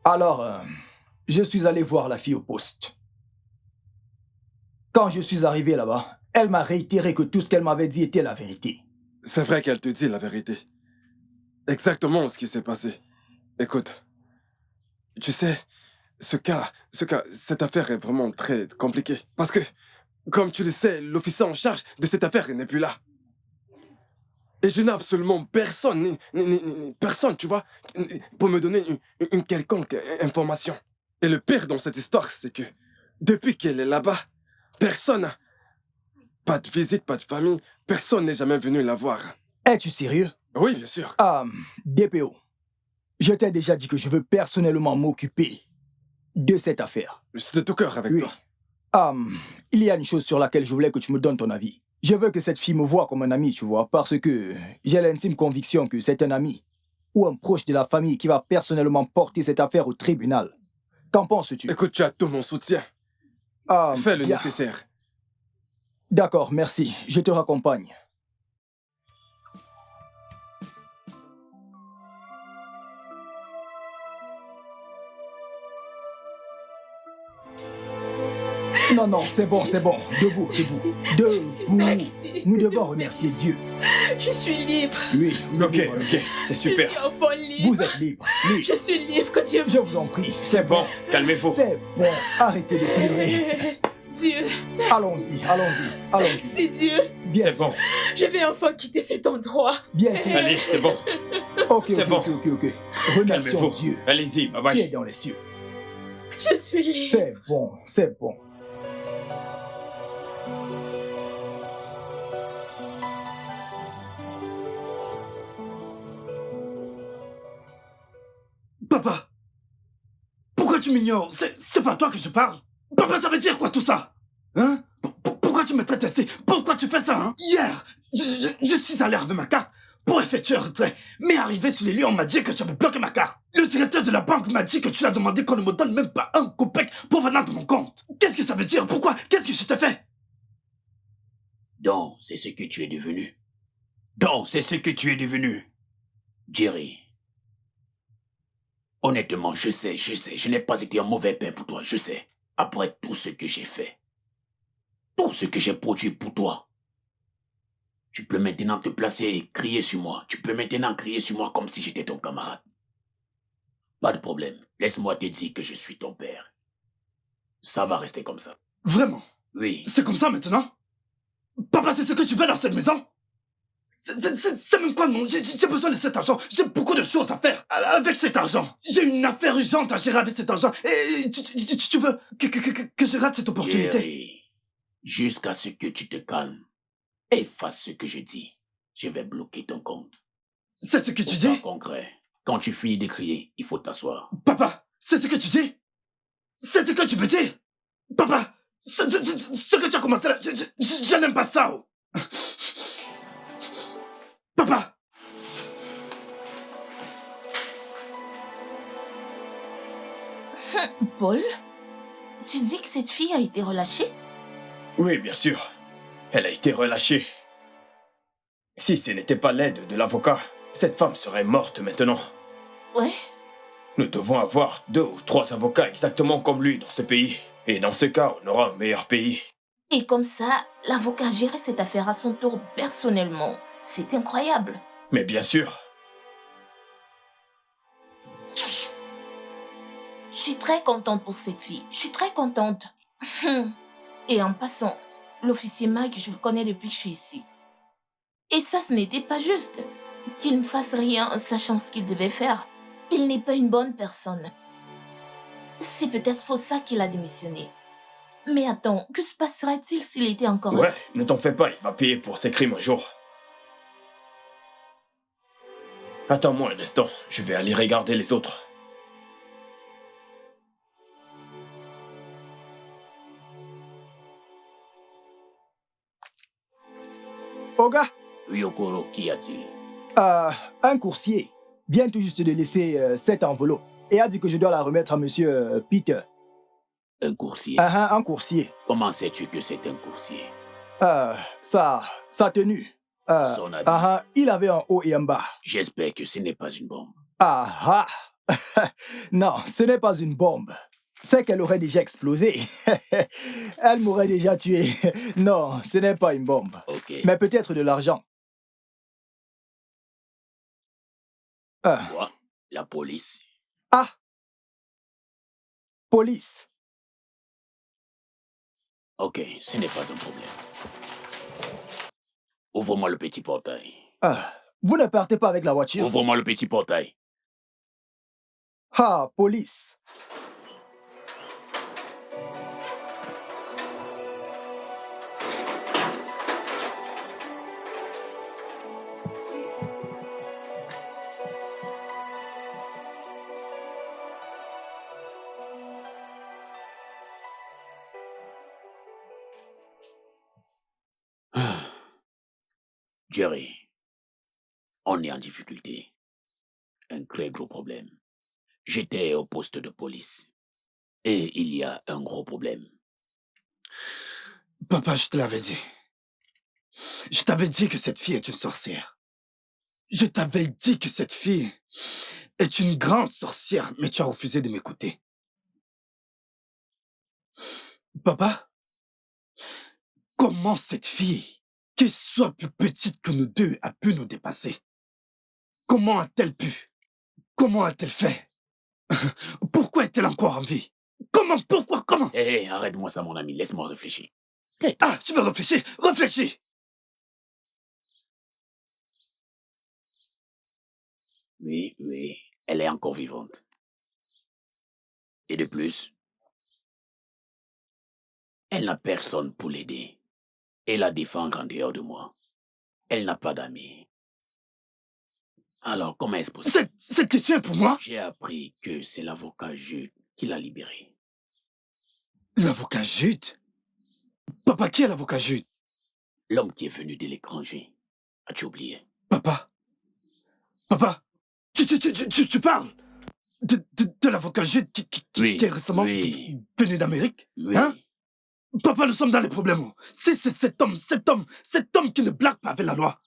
Alors, je suis allé voir la fille au poste. Quand je suis arrivé là-bas, elle m'a réitéré que tout ce qu'elle m'avait dit était la vérité. C'est vrai qu'elle te dit la vérité. Exactement ce qui s'est passé. Écoute, tu sais, cette affaire est vraiment très compliquée. Parce que, comme tu le sais, l'officier en charge de cette affaire n'est plus là. Et je n'ai absolument personne, ni personne, tu vois, pour me donner une quelconque information. Et le pire dans cette histoire, c'est que depuis qu'elle est là-bas, personne, pas de visite, pas de famille, personne n'est jamais venu la voir. Es-tu sérieux? Oui, bien sûr. DPO, je t'ai déjà dit que je veux personnellement m'occuper de cette affaire. Je suis de tout cœur avec toi. Il y a une chose sur laquelle je voulais que tu me donnes ton avis. Je veux que cette fille me voie comme un ami, tu vois, parce que j'ai l'intime conviction que c'est un ami ou un proche de la famille qui va personnellement porter cette affaire au tribunal. Qu'en penses-tu? Écoute, tu as tout mon soutien. Fais le nécessaire. D'accord, merci. Je te raccompagne. Non, c'est bon. Debout. Merci. Nous devons remercier Dieu. Je suis libre. Oui. Ok, c'est super. Je suis enfin libre. Vous êtes libre. Oui. Je suis libre, que Dieu Je vous en prie. C'est bon, calmez-vous. C'est bon. Arrêtez de pleurer. Dieu. Allons-y. Merci Dieu. Bien C'est sûr. bon. Je vais enfin quitter cet endroit. Bien sûr. Allez, c'est bon. Ok. C'est bon. Remercions Calmez-vous. Dieu Allez-y, bye qui est bye. dans les cieux. Je suis libre. C'est bon. Papa, pourquoi tu m'ignores? C'est pas à toi que je parle. Papa, ça veut dire quoi tout ça? Hein? Pourquoi tu me traites ainsi? Pourquoi tu fais ça, hein? Hier, je suis allé avec ma carte pour effectuer un retrait. Mais arrivé sur les lieux, on m'a dit que tu avais bloqué ma carte. Le directeur de la banque m'a dit que tu l'as demandé qu'on ne me donne même pas un copec pour venir de mon compte. Qu'est-ce que ça veut dire? Pourquoi? Qu'est-ce que je t'ai fait? Donc, c'est ce que tu es devenu. Jerry. Honnêtement, je sais, je n'ai pas été un mauvais père pour toi, je sais. Après tout ce que j'ai fait, tout ce que j'ai produit pour toi, tu peux maintenant te placer et crier sur moi. Tu peux maintenant crier sur moi comme si j'étais ton camarade. Pas de problème, laisse-moi te dire que je suis ton père. Ça va rester comme ça. Vraiment? Oui. C'est comme ça maintenant? Papa, c'est ce que tu veux dans cette maison? C'est même quoi, non? J'ai besoin de cet argent. J'ai beaucoup de choses à faire avec cet argent. J'ai une affaire urgente à gérer avec cet argent. Et tu veux que je rate cette opportunité? Jerry, jusqu'à ce que tu te calmes et fasses ce que je dis, je vais bloquer ton compte. C'est ce que tu Pour dis? ça, concret. Quand tu finis de crier, il faut t'asseoir. Papa, c'est ce que tu dis? C'est ce que tu veux dire? Papa, ce que tu as commencé là, je n'aime pas ça. Oh. Papa! Paul, tu dis que cette fille a été relâchée? Oui, bien sûr. Elle a été relâchée. Si ce n'était pas l'aide de l'avocat, cette femme serait morte maintenant. Ouais. Nous devons avoir 2 ou 3 avocats exactement comme lui dans ce pays. Et dans ce cas, on aura un meilleur pays. Et comme ça, l'avocat gérait cette affaire à son tour personnellement. C'est incroyable. Mais bien sûr. Je suis très contente pour cette fille. Je suis très contente. Et en passant, l'officier Mike, je le connais depuis que je suis ici. Et ça, ce n'était pas juste. Qu'il ne fasse rien en sachant ce qu'il devait faire. Il n'est pas une bonne personne. C'est peut-être pour ça qu'il a démissionné. Mais attends, que se passerait-il s'il était encore... Ouais, ne t'en fais pas, il va payer pour ses crimes un jour. Attends-moi un instant, je vais aller regarder les autres. Oga, Oui, Okoro, qu'y a-t-il? un coursier vient tout juste de laisser cette enveloppe et a dit que je dois la remettre à monsieur Peter. Un coursier? Un coursier. Comment sais-tu que c'est un coursier? Sa tenue. Son habit. Il avait un haut et un bas. J'espère que ce n'est pas une bombe. Non, ce n'est pas une bombe. C'est qu'elle aurait déjà explosé. Elle m'aurait déjà tué. Non, ce n'est pas une bombe. Ok. Mais peut-être de l'argent. Quoi? La police? Police. Ok, ce n'est pas un problème. Ouvre-moi le petit portail. Ah, vous ne partez pas avec la voiture? Ouvre-moi le petit portail. Ah, police. Jerry, on est en difficulté. Un très gros problème. J'étais au poste de police. Et il y a un gros problème. Papa, je te l'avais dit. Je t'avais dit que cette fille est une sorcière. Je t'avais dit que cette fille est une grande sorcière, mais tu as refusé de m'écouter. Papa, comment cette fille, qui soit plus petite que nous deux, a pu nous dépasser? Comment a-t-elle pu? Comment a-t-elle fait? Pourquoi est-elle encore en vie? Comment? Pourquoi? Comment? Hé, arrête-moi ça, mon ami. Laisse-moi réfléchir. Ah, tu veux réfléchir? Réfléchis! Oui, elle est encore vivante. Et de plus, elle n'a personne pour l'aider et la défendre en dehors de moi. Elle n'a pas d'amis. Alors, comment est-ce possible? Cette question est pour moi? J'ai appris que c'est l'avocat Jude qui l'a libérée. L'avocat Jude? Papa, qui est l'avocat Jude? L'homme qui est venu de l'étranger. As-tu oublié? Papa, tu parles de l'avocat Jude qui est récemment venu d'Amérique? Oui. Hein? Papa, nous sommes dans les problèmes. C'est cet homme qui ne blague pas avec la loi.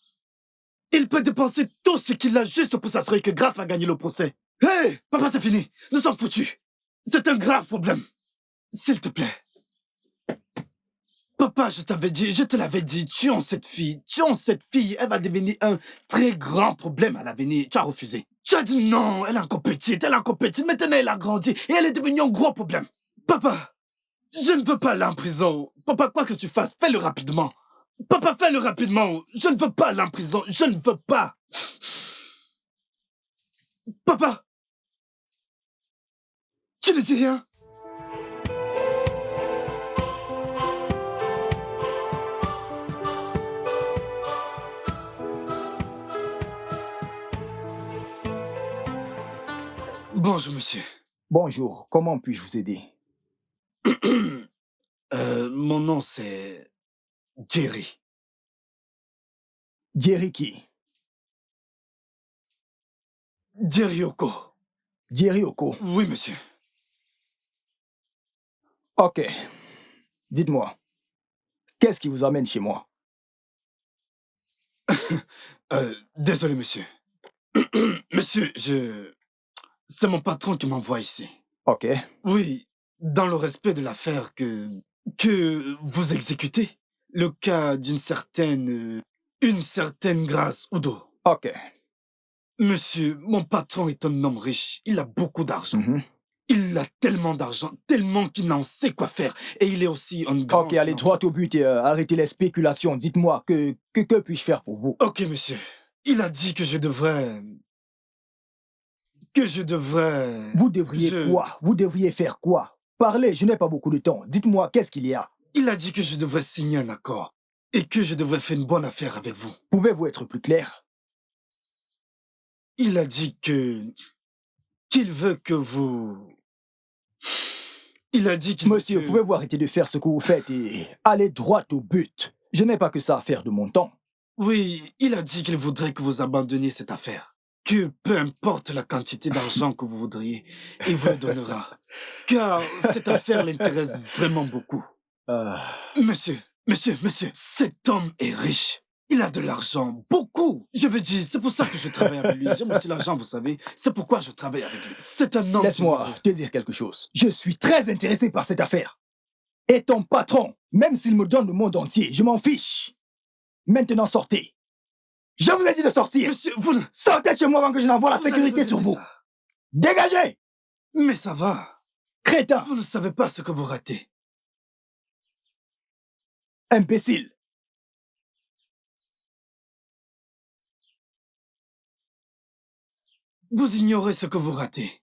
Il peut dépenser tout ce qu'il a juste pour s'assurer que Grace va gagner le procès. Hé, papa, c'est fini. Nous sommes foutus. C'est un grave problème. S'il te plaît. Papa, je te l'avais dit, tuons cette fille. Elle va devenir un très grand problème à l'avenir. Tu as refusé. Tu as dit non, elle est encore petite. Maintenant, elle a grandi et elle est devenue un gros problème. Papa, je ne veux pas aller en prison. Papa, quoi que tu fasses, fais-le rapidement. Papa, fais-le rapidement. Je ne veux pas aller en prison. Je ne veux pas. Papa, tu ne dis rien? Bonjour, monsieur. Bonjour, comment puis-je vous aider? Mon nom, c'est Jerry. Jerry qui? Jerry Oko. Jerry Oko? Oui, monsieur. Ok. Dites-moi, qu'est-ce qui vous amène chez moi? Désolé, monsieur. Monsieur, c'est mon patron qui m'envoie ici. Ok. Oui, dans le respect de l'affaire que vous exécutez, le cas d'une certaine Grace Udo. Ok. Monsieur, mon patron est un homme riche. Il a beaucoup d'argent. Mhm. Il a tellement d'argent, tellement qu'il n'en sait quoi faire. Et il est aussi un grand... Ok, allez droit au but et arrêtez les spéculations. Dites-moi, que puis-je faire pour vous? Ok, monsieur. Il a dit que je devrais... Vous devriez quoi? Vous devriez faire quoi? Parlez, je n'ai pas beaucoup de temps. Dites-moi, qu'est-ce qu'il y a? Il a dit que je devrais signer un accord et que je devrais faire une bonne affaire avec vous. Pouvez-vous être plus clair? Il a dit qu'il veut que vous... Il a dit qu'il Monsieur, veut que... pouvez-vous arrêter de faire ce que vous faites et aller droit au but? Je n'ai pas que ça à faire de mon temps. Oui, il a dit qu'il voudrait que vous abandonniez cette affaire. Que peu importe la quantité d'argent que vous voudriez, il vous le donnera. Car cette affaire l'intéresse vraiment beaucoup. Monsieur, cet homme est riche. Il a de l'argent, beaucoup. Je veux dire, c'est pour ça que je travaille avec lui. J'aime aussi l'argent, vous savez. C'est pourquoi je travaille avec lui. C'est un homme... Laisse-moi te dire quelque chose. Je suis très intéressé par cette affaire. Et ton patron, même s'il me donne le monde entier, je m'en fiche. Maintenant, sortez. Je vous ai dit de sortir. Monsieur, vous... Sortez chez moi avant que je n'envoie la sécurité sur vous. Dégagez! Mais ça va. Crétin! Vous ne savez pas ce que vous ratez. Imbécile! Vous ignorez ce que vous ratez.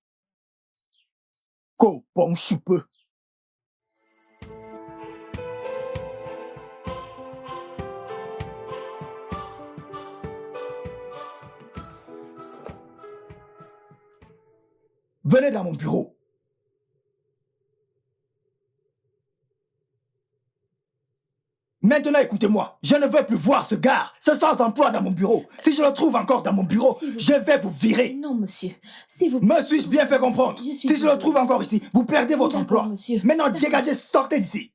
Ko bon choupe. Venez dans mon bureau. Maintenant, écoutez-moi. Je ne veux plus voir ce gars, ce sans-emploi dans mon bureau. Si je le trouve encore dans mon bureau, je vais vous virer. Non, monsieur. S'il vous Me suis-je bien fait comprendre? Je suis Si je le désolée. trouve encore ici, vous perdez votre D'accord, emploi. monsieur. Maintenant, D'accord. dégagez, sortez d'ici.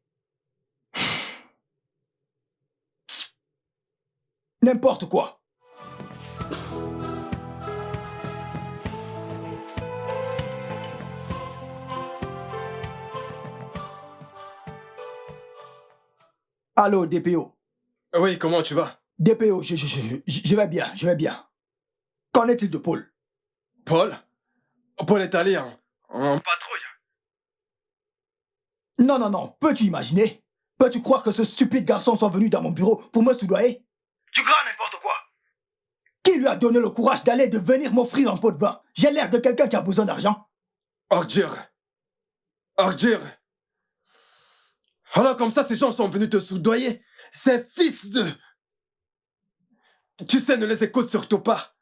N'importe quoi. Allô, DPO. Oui, comment tu vas? DPO, je vais bien, je vais bien. Qu'en est-il de Paul? Paul? Paul est allé en patrouille. Non, peux-tu imaginer? Peux-tu croire que ce stupide garçon soit venu dans mon bureau pour me soudoyer? Tu crois n'importe quoi. Qui lui a donné le courage d'aller de venir m'offrir un pot de vin? J'ai l'air de quelqu'un qui a besoin d'argent. Ordure. Alors comme ça, ces gens sont venus te soudoyer. Ces fils de... Tu sais, ne les écoute surtout pas.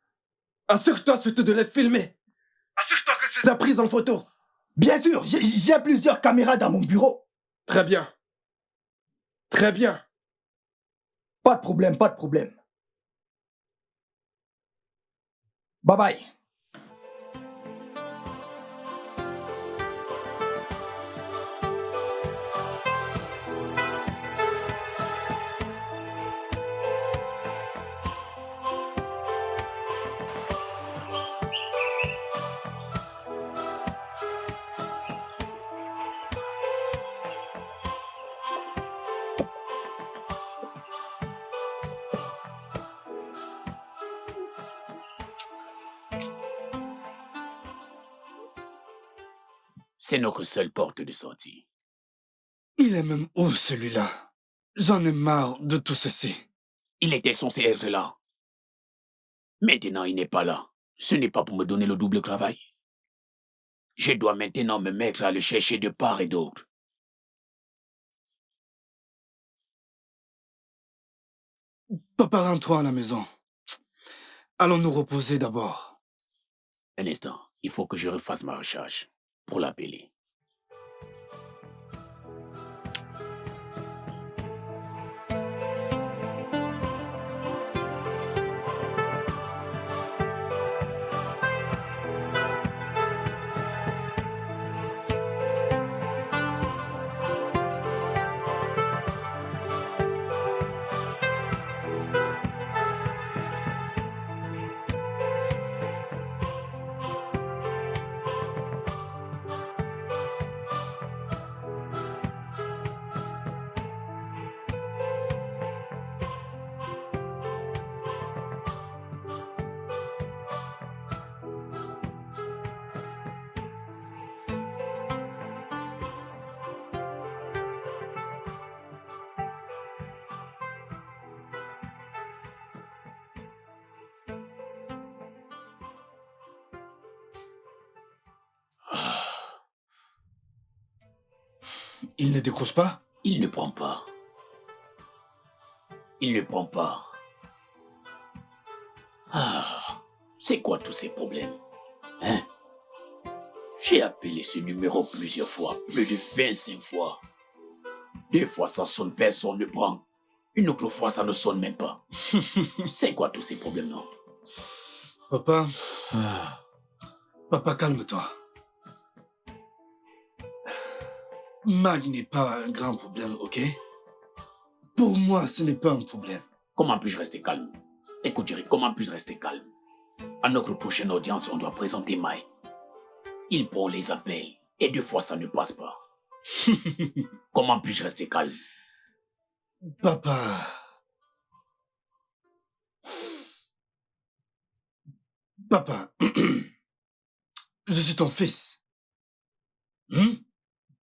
Assure-toi surtout de les filmer. Assure-toi que tu les as prises en photo. Bien sûr, j'ai plusieurs caméras dans mon bureau. Très bien. Très bien. Pas de problème, pas de problème. Bye bye. C'est notre seule porte de sortie. Il est même où celui-là? J'en ai marre de tout ceci. Il était censé être là. Maintenant, il n'est pas là. Ce n'est pas pour me donner le double travail. Je dois maintenant me mettre à le chercher de part et d'autre. Papa, rentre à la maison. Allons nous reposer d'abord. Un instant, il faut que je refasse ma recherche pour l'appeler. Il ne décroche pas? Il ne prend pas. Il ne prend pas. Ah, c'est quoi tous ces problèmes? Hein? J'ai appelé ce numéro plusieurs fois, plus de 25 fois. Des fois ça sonne, personne ne prend. Une autre fois ça ne sonne même pas. C'est quoi tous ces problèmes, non? Papa, Papa, calme-toi. Mag n'est pas un grand problème, ok? Pour moi, ce n'est pas un problème. Comment puis-je rester calme? Écoute, Jerry, comment puis-je rester calme? À notre prochaine audience, on doit présenter Mai. Il prend les appels et des fois ça ne passe pas. Comment puis-je rester calme? Papa. Papa. Je suis ton fils.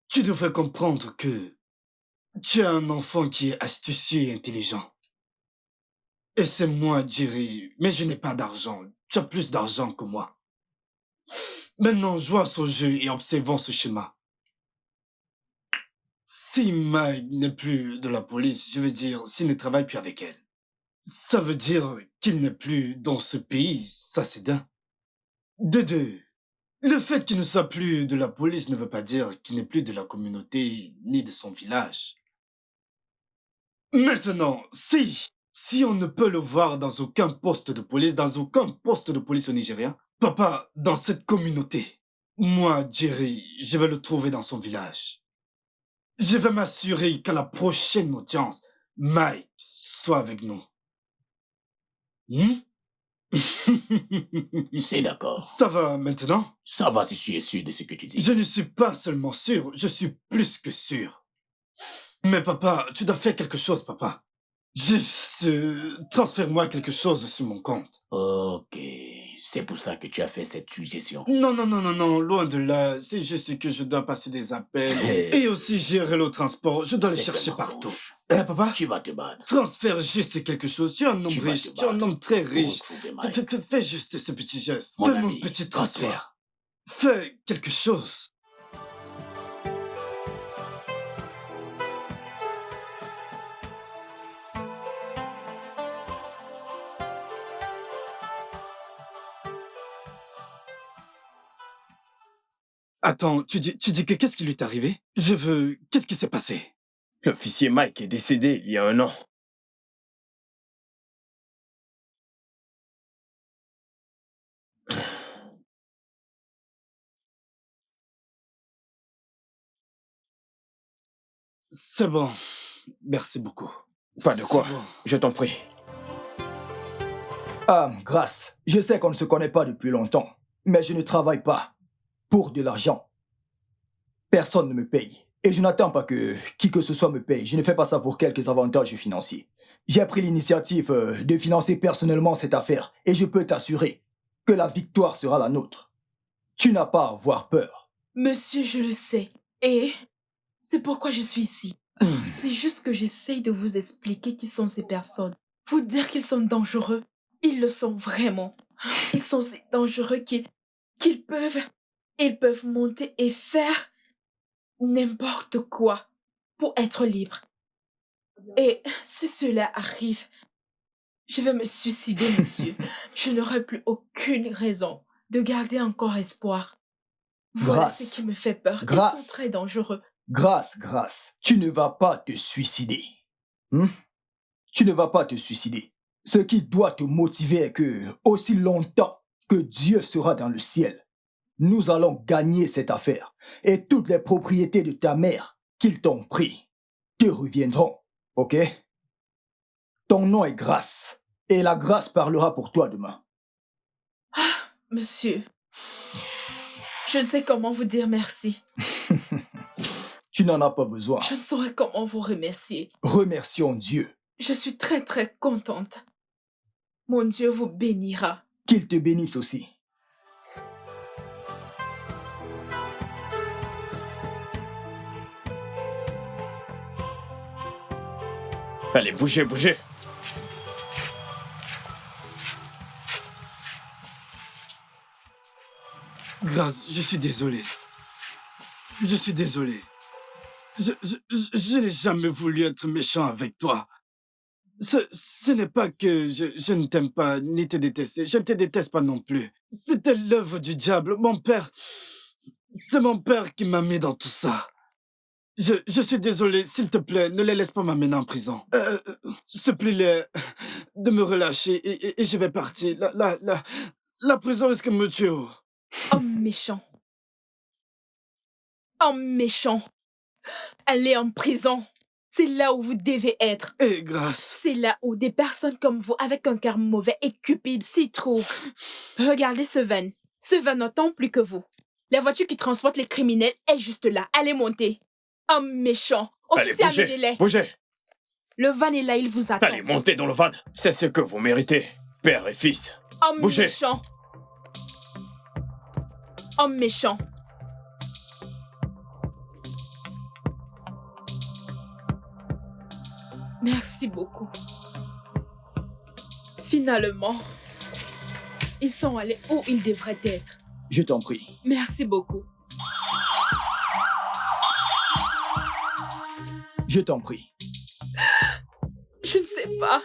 Tu devrais comprendre que tu es un enfant qui est astucieux et intelligent. Et c'est moi, Jerry, mais je n'ai pas d'argent. Tu as plus d'argent que moi. Maintenant, jouons à ce jeu et observons ce schéma. Si Mike n'est plus de la police, je veux dire, s'il ne travaille plus avec elle, ça veut dire qu'il n'est plus dans ce pays, ça c'est d'un. De deux, le fait qu'il ne soit plus de la police ne veut pas dire qu'il n'est plus de la communauté ni de son village. Maintenant, si on ne peut le voir dans aucun poste de police, au Nigeria, papa, dans cette communauté, moi, Jerry, je vais le trouver dans son village. Je vais m'assurer qu'à la prochaine audience, Mike soit avec nous. C'est d'accord. Ça va maintenant? Ça va si tu es sûr de ce que tu dis. Je ne suis pas seulement sûr, je suis plus que sûr. Mais papa, tu dois faire quelque chose, papa. Juste, transfère-moi quelque chose sur mon compte. Ok, c'est pour ça que tu as fait cette suggestion. Non, loin de là. C'est juste que je dois passer des appels. Et aussi gérer le transport. Je dois les chercher partout. Papa? Tu vas te battre. Transfère juste quelque chose. Tu es un homme riche. Tu es un homme très riche. Fais juste ce petit geste. Fais mon petit transfert. Fais quelque chose. Attends, tu dis que qu'est-ce qui lui est arrivé? Qu'est-ce qui s'est passé? L'officier Mike est décédé il y a 1 an. C'est bon. Merci beaucoup. Pas de quoi. Bon. Je t'en prie. Grâce, je sais qu'on ne se connaît pas depuis longtemps, mais je ne travaille pas pour de l'argent. Personne ne me paye. Et je n'attends pas que qui que ce soit me paye. Je ne fais pas ça pour quelques avantages financiers. J'ai pris l'initiative de financer personnellement cette affaire et je peux t'assurer que la victoire sera la nôtre. Tu n'as pas à avoir peur. Monsieur, je le sais. Et c'est pourquoi je suis ici. C'est juste que j'essaye de vous expliquer qui sont ces personnes. Vous dire qu'ils sont dangereux. Ils le sont vraiment. Ils sont si dangereux qu'ils peuvent monter et faire n'importe quoi pour être libre. Et si cela arrive, je vais me suicider, monsieur. Je n'aurai plus aucune raison de garder encore espoir. Voilà Grâce. ce qui me fait peur. Grâce. Ils sont très dangereux. Grâce, tu ne vas pas te suicider. Tu ne vas pas te suicider. Ce qui doit te motiver est que, aussi longtemps que Dieu sera dans le ciel, nous allons gagner cette affaire. Et toutes les propriétés de ta mère qu'ils t'ont pris te reviendront, ok? Ton nom est Grâce, et la grâce parlera pour toi demain. Monsieur, je ne sais comment vous dire merci. Tu n'en as pas besoin. Je ne saurais comment vous remercier. Remercions Dieu. Je suis très très contente. Mon Dieu vous bénira. Qu'il te bénisse aussi. Allez, bougez. Grâce, je suis désolé. Je suis désolé. Je n'ai jamais voulu être méchant avec toi. Ce n'est pas que je ne t'aime pas ni te détester. Je ne te déteste pas non plus. C'était l'œuvre du diable. C'est mon père qui m'a mis dans tout ça. Je suis désolé. S'il te plaît, ne les laisse pas m'amener en prison. Supplie-les de me relâcher et je vais partir. La prison risque de me tuer. Homme méchant. Homme méchant. Allez en prison. C'est là où vous devez être. Et Grâce. C'est là où des personnes comme vous, avec un cœur mauvais et cupide, s'y trouvent. Regardez ce van. Ce van n'entend plus que vous. La voiture qui transporte les criminels est juste là. Allez monter. Homme méchant. Officier, amenez-les. Bougez. Le van est là, il vous attend. Allez, montez dans le van. C'est ce que vous méritez, père et fils. Homme Bougez. méchant. Homme méchant. Merci beaucoup. Finalement, ils sont allés où ils devraient être. Je t'en prie. Merci beaucoup. Je t'en prie. Je ne sais pas.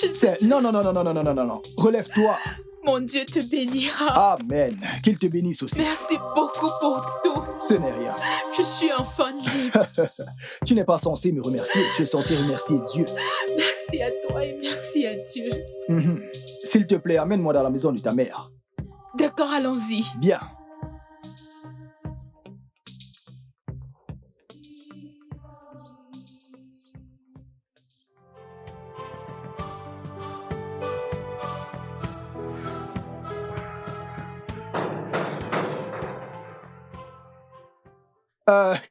Je ne sais C'est... Non. Relève-toi. Mon Dieu te bénira. Amen. Qu'il te bénisse aussi. Merci beaucoup pour tout. Ce n'est rien. Je suis enfant libre. Tu n'es pas censé me remercier. Tu es censé remercier Dieu. Merci à toi et merci à Dieu. S'il te plaît, amène-moi dans la maison de ta mère. D'accord, allons-y. Bien.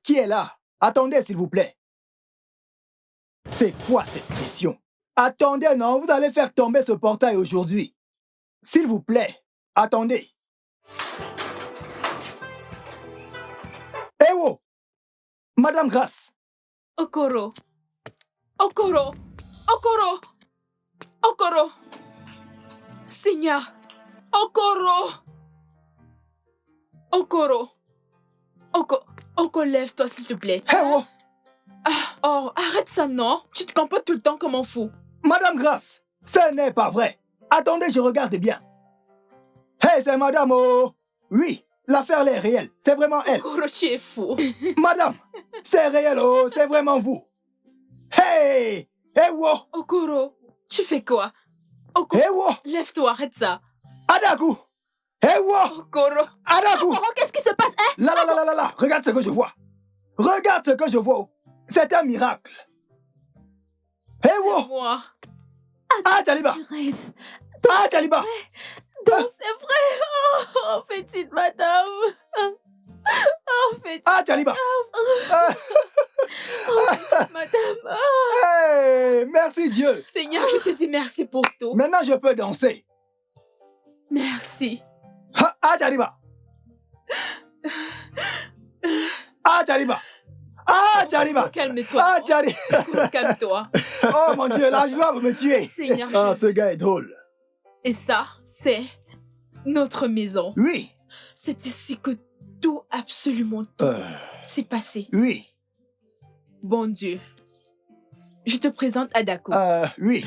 Qui est là? Attendez, s'il vous plaît. C'est quoi cette pression? Attendez, non, vous allez faire tomber ce portail aujourd'hui. S'il vous plaît, attendez. Eh oh! Madame Grace! Okoro. Okoro. Okoro. Okoro. Seigneur. Okoro. Okoro. Oko, lève-toi, s'il te plaît. Eh oh! Oh, arrête ça, non? Tu te comportes tout le temps comme un fou. Madame Grace, ce n'est pas vrai. Attendez, je regarde bien. Hey, c'est Madame Oh! Oui, l'affaire est réelle. C'est vraiment elle. Okoro, tu es fou. Madame, c'est réel, oh, c'est vraiment vous. Hey! Eh oh! Okoro, tu fais quoi? Okoro, Eh oh! lève-toi, arrête ça. Adaku! Eh oh! Okoro. Adaku! Okoro, qu'est-ce qui se passe, hein? Là, regarde ce que je vois. Regarde ce que je vois. C'est un miracle. Eh oh! Moi. Ah, Taliba! Tu rêves. Ah, Taliba! Donc, c'est vrai. Oh, petite madame. Oh, petite Ah, Taliba! madame. Hey, merci Dieu. Seigneur, je te dis merci pour tout. Maintenant, je peux danser. Merci. Ah, Taliba! Ah, Taliba! Ah, Taliba! Calme-toi. Ah, Taliba! Okoro, calme-toi. Oh mon Dieu, la joie va me tuer. Seigneur, Ah, ce gars est drôle. Et ça, c'est notre maison. Oui. C'est ici que tout, absolument tout, s'est passé. Oui. Bon Dieu. Je te présente Adako. Oui.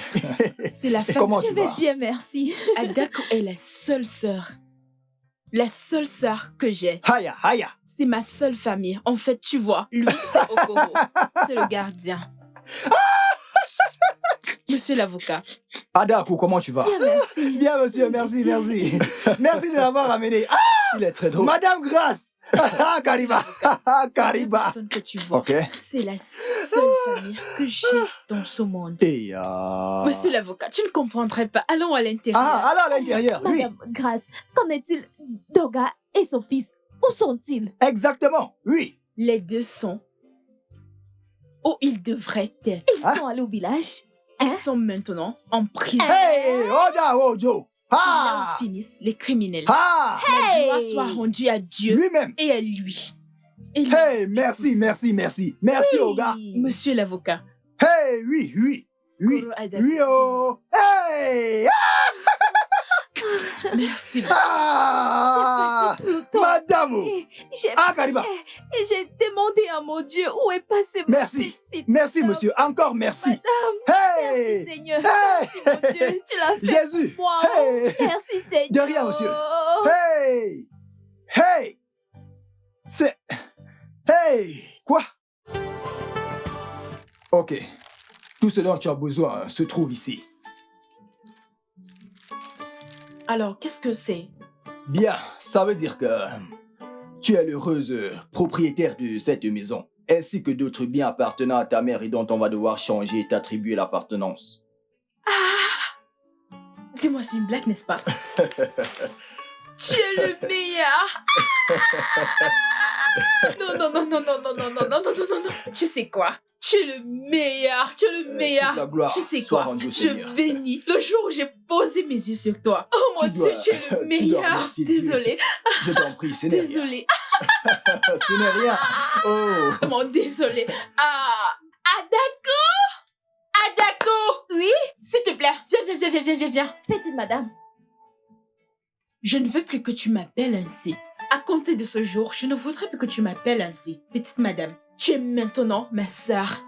C'est la femme. Comment Je tu vais vas? bien, merci. Adako est la seule sœur. La seule sœur que j'ai. Haya, haya. C'est ma seule famille. En fait, tu vois, lui, c'est Okoro. C'est le gardien. Monsieur l'avocat. Adaku, comment tu vas? Bien, merci. Bien, monsieur, merci. Merci de l'avoir amené. Ah, il est très drôle. Madame Grace. Ah, Kariba. Ah, C'est la Kariba. personne que tu vois. Ok. C'est la seule famille que j'ai dans ce monde. Et Monsieur l'avocat, tu ne comprendrais pas. Allons à l'intérieur. Ah, alors à l'intérieur, oui. Madame Grace, qu'en est-il d'Oga et son fils? Où sont-ils? Exactement, oui. Les deux sont où ils devraient être. Ils sont allés au village. Ils sont maintenant en prison. Hey, Oda Ojo. C'est là Ah. où finissent les criminels. Ah. La gloire soit rendue à Dieu Lui-même. et à lui. Et lui. Hey, merci. Merci, Oga. Monsieur l'avocat. Hey, oui. Okoro Adaku. Oui, oh. Hey. Merci. Ah. J'ai passé tout le temps. Madame. Et j'ai Ah, Kariba. et j'ai demandé à mon Dieu où est passée ma Merci. petite Merci, madame. monsieur. Encore merci. Madame, Hey. merci Seigneur. Hey. Merci mon Dieu, tu l'as fait Jésus. pour moi. Hey. Merci Seigneur. De rien, monsieur. Hey. C'est... Hey. Quoi? Ok. Tout ce dont tu as besoin se trouve ici. Alors, qu'est-ce que c'est? Bien, ça veut dire que tu es l'heureuse propriétaire de cette maison, ainsi que d'autres biens appartenant à ta mère et dont on va devoir changer et t'attribuer l'appartenance. Dis-moi, c'est une blague, n'est-ce pas? Tu es le meilleur. Non. Tu sais quoi? Tu es le meilleur. Toute la gloire Tu sais soit quoi? rendue au Je Seigneur. bénis le jour où j'ai posé mes yeux sur toi. Oh mon Tu Dieu, dois- tu es le tu dois meilleur. remercier Dieu. Désolée. Je t'en prie, ce n'est rien. Désolée. Ce n'est rien. Oh. Vraiment désolée. Ah, Adako. S'il te plaît, viens. Petite madame. Je ne veux plus que tu m'appelles ainsi. À compter de ce jour, je ne voudrais plus que tu m'appelles ainsi. Petite madame, tu es maintenant ma sœur.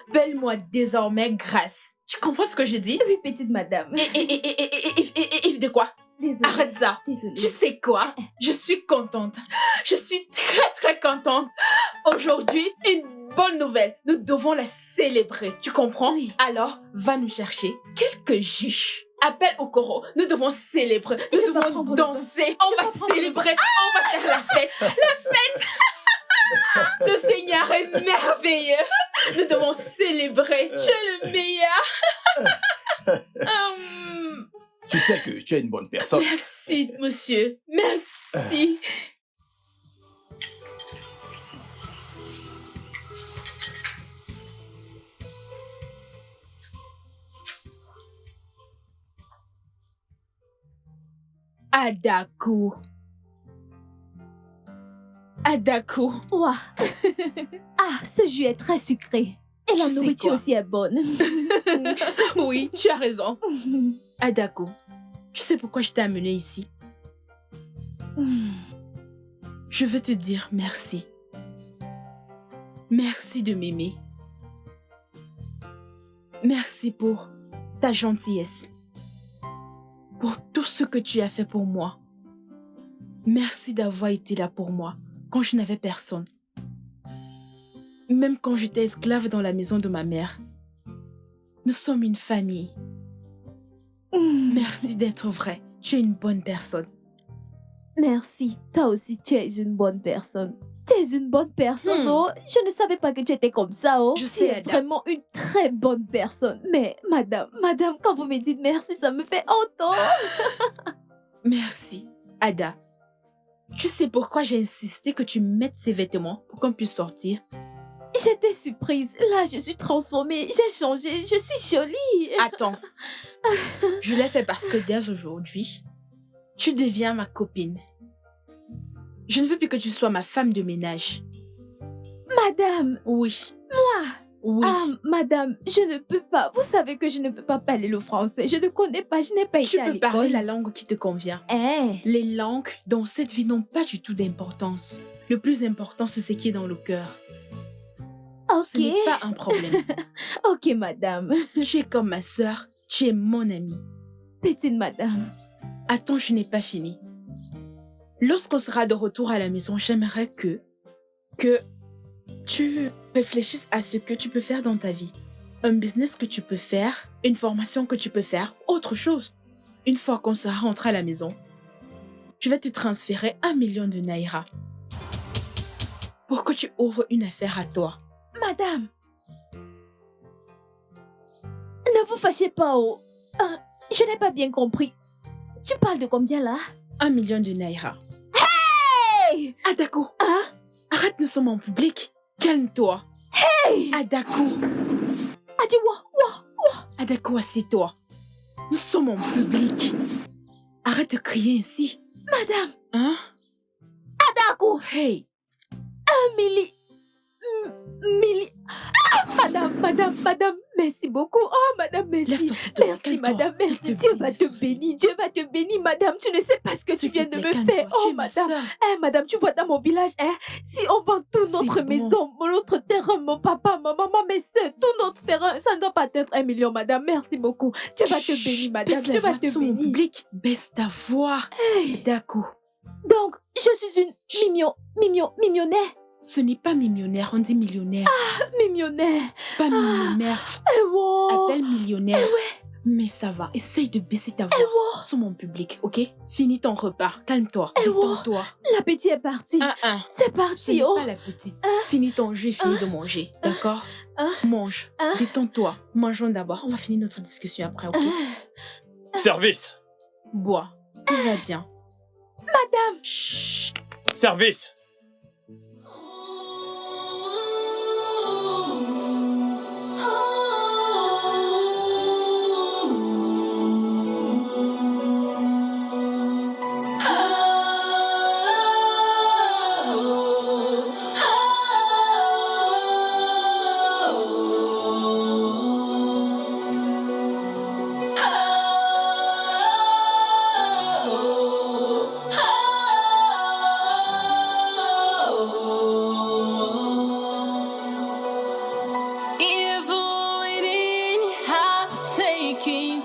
Appelle-moi désormais Grâce. Tu comprends ce que je dis? Oui, petite madame. Et de quoi? Désolée. Arrête ça. Désolée. Tu sais quoi? Je suis contente. Je suis très contente. Aujourd'hui, une bonne nouvelle. Nous devons la célébrer. Tu comprends? Oui. Alors, va nous chercher quelques jus. Appelle Okoro. Nous devons célébrer. Nous Je vais devons prendre le danser. bain. On Je va vais prendre le célébrer. On va faire la fête. La fête. Le Seigneur est merveilleux. Nous devons célébrer. Tu es le meilleur. Tu sais que tu es une bonne personne. Merci, monsieur. Merci. Adaku. Adaku. Ouah. Ah, ce jus est très sucré. Et la Tu sais nourriture quoi? aussi est bonne. Oui, tu as raison. Adaku, tu sais pourquoi je t'ai amené ici? Je veux te dire merci. Merci de m'aimer. Merci pour ta gentillesse. Pour tout ce que tu as fait pour moi. Merci d'avoir été là pour moi quand je n'avais personne. Même quand j'étais esclave dans la maison de ma mère. Nous sommes une famille. Merci d'être vrai. Tu es une bonne personne. Merci. Toi aussi, tu es une bonne personne. Tu es une bonne personne, oh. Je ne savais pas que tu étais comme ça, oh. Je Tu sais, es Ada. vraiment une très bonne personne. Mais, madame, quand vous me dites merci, ça me fait honte, oh. Merci, Ada. Tu sais pourquoi j'ai insisté que tu mettes ces vêtements pour qu'on puisse sortir? J'étais surprise. Là, je suis transformée. J'ai changé. Je suis jolie. Attends. Je l'ai fait parce que dès aujourd'hui, tu deviens ma copine. Je ne veux plus que tu sois ma femme de ménage. Madame. Oui. Moi. Oui. Ah, madame, je ne peux pas. Vous savez que je ne peux pas parler le français. Je ne connais pas. Je n'ai pas Tu été à peux l'école. parler la langue qui te convient. Hein? Les langues dans cette vie n'ont pas du tout d'importance. Le plus important, c'est ce qui est dans le cœur. Ce Ok. n'est pas un problème. Ok, madame. Tu es comme ma sœur, tu es mon amie. Petite madame. Attends, je n'ai pas fini. Lorsqu'on sera de retour à la maison, j'aimerais que tu réfléchisses à ce que tu peux faire dans ta vie. Un business que tu peux faire, une formation que tu peux faire, autre chose. Une fois qu'on sera rentré à la maison, je vais te transférer 1 million de naira pour que tu ouvres une affaire à toi. Madame. Ne vous fâchez pas, oh. Je n'ai pas bien compris. Tu parles de combien là? 1 million de naira. Hey! Adako, Ah? arrête, nous sommes en public. Calme-toi. Hey! Adako, Adiwa. Adako, assieds-toi. Nous sommes en public. Arrête de crier ainsi. Madame. Hein? Adako. Hey, 1 milli. Ah, madame. Merci beaucoup. Oh, madame, merci. lève-toi, s'il te plaît, Merci, calme-toi. madame, merci. Il te Dieu bénit, va te souci. bénir. Dieu va te bénir, madame. Tu ne sais pas ce que tu S'il te viens de plaît, me calme-toi. faire. Tu Oh, es ma madame. sœur. Madame, tu vois dans mon village, si on vend tout C'est notre bon. maison, notre terrain, mon papa, ma maman, mes soeurs, tout notre terrain, ça ne doit pas être 1 million, madame. Merci beaucoup. Dieu va te bénir, madame. Baisse la Dieu va voix, te nous sommes en bénir. public. Baisse ta voix. Adako, Donc, je suis une millionnaire. ce n'est pas millionnaire, on dit millionnaire. Millionnaire. Pas millionnaire. Eh wow. Appelle millionnaire. Mais ça va, essaye de baisser ta voix. Nous sommes en public, ok? Finis ton repas, calme-toi, détends-toi. L'appétit est parti. C'est Ce parti, n'est oh. pas la petite. Finis ton jus et finis de manger, d'accord? Mange, détends-toi. Mangeons d'abord, on va finir notre discussion après, ok? Service! Bois, tout va bien. Madame. Service!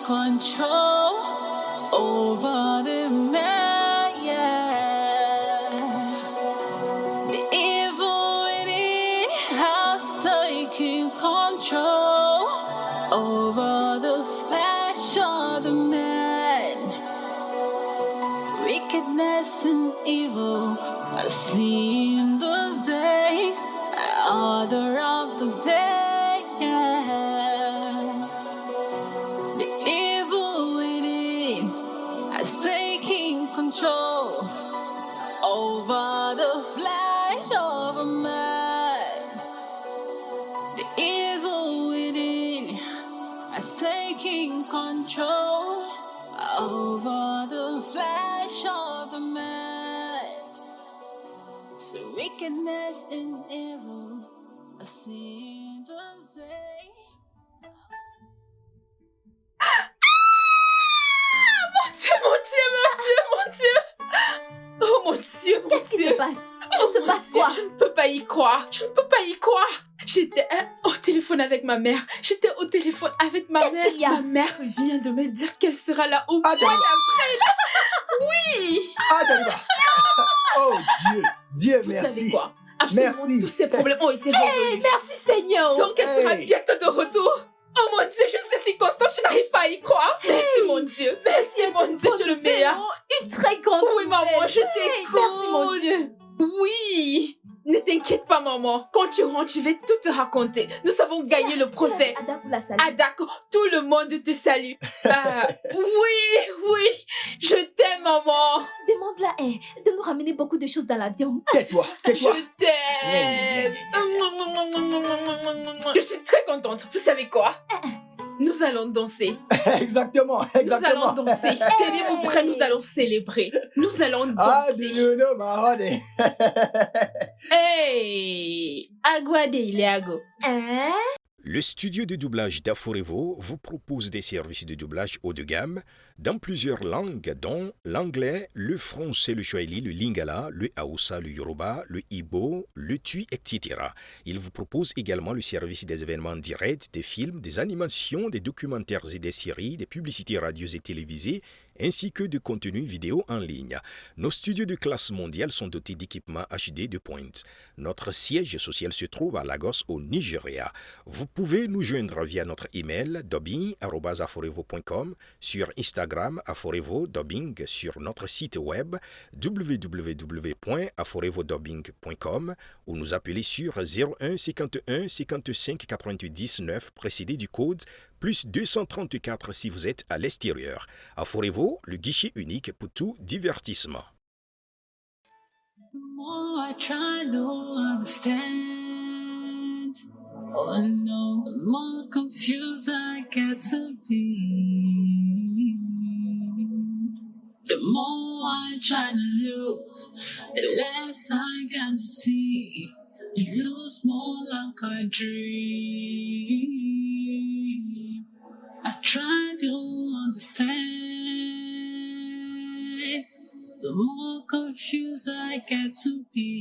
control over the man, yeah. The evil within has taken control over the flesh of the man. Wickedness and evil are seen those days, order of the day, yeah. The evil within has taken control over the flesh of a man. The evil within has taken control over the flesh of a man. So wickedness and evil are seen the day. Mon Dieu, mon Dieu, mon Dieu, mon Dieu. Oh mon Dieu, mon Dieu. Qu'est-ce qui se passe? Oh Il se mon passe Dieu, quoi? je ne peux pas y croire. Je ne peux pas y croire. J'étais au téléphone avec ma mère. J'étais au téléphone avec ma Qu'est-ce mère. qu'il y a? Ma mère vient de me dire qu'elle sera là au Ah, mois Djaliba. d'avril. Oui. Ah, Djaliba. Oh Dieu. Dieu, Vous merci. savez quoi? Absolument Merci. tous ces problèmes ont été résolus. Hey, merci Seigneur. Donc elle sera Hey. bientôt de retour. Oh mon Dieu, je suis si contente, je n'arrive pas à y croire. Merci mon Dieu. Merci mon Dieu, tu es le meilleur. Une très grande Oui maman, nouvelle. je Hey, t'écoute. merci mon Dieu. Oui. Ne t'inquiète pas maman. Quand tu rentres, je vais tout te raconter. Nous avons gagné le procès. Ada pour la salle. Ah d'accord, tout le monde te salue. Oui, je t'aime maman. Demande-la de nous ramener beaucoup de choses dans l'avion. Tais-toi, tais-toi. Je t'aime. Je suis très contente. Vous savez quoi? Nous allons danser. Exactement, Nous exactement. allons danser. Tenez-vous prêts, nous allons célébrer. Nous allons Ah, do danser. you know my honey? Hey, Aguade Ileago. Hein? Le studio de doublage d'Aforevo vous propose des services de doublage haut de gamme dans plusieurs langues, dont l'anglais, le français, le swahili, le lingala, le haoussa, le yoruba, le ibo, le tui, etc. Il vous propose également le service des événements directs, des films, des animations, des documentaires et des séries, des publicités radios et télévisées, ainsi que de contenus vidéo en ligne. Nos studios de classe mondiale sont dotés d'équipements HD de pointe. Notre siège social se trouve à Lagos, au Nigeria. Vous pouvez nous joindre via notre email dubbing@aforevo.com, sur Instagram Aforevo Dubbing, sur notre site web www.aforevodubbing.com ou nous appeler sur 01 51 55 88 19 précédé du code plus 234 si vous êtes à l'extérieur. Aforevo, le guichet unique pour tout divertissement. The more I try to understand, oh no, the more confused I get to be. The more I try to look, the less I can see. It feels more like a dream. I try to understand. The more confused I get to be.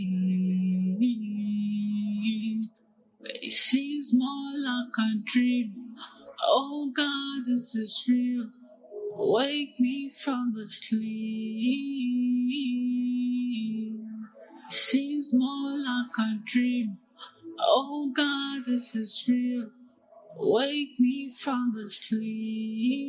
But it seems more like a dream. Oh God, this is real. Wake me from the sleep. It seems more like a dream. Oh God, this is real. Wake me from the sleep.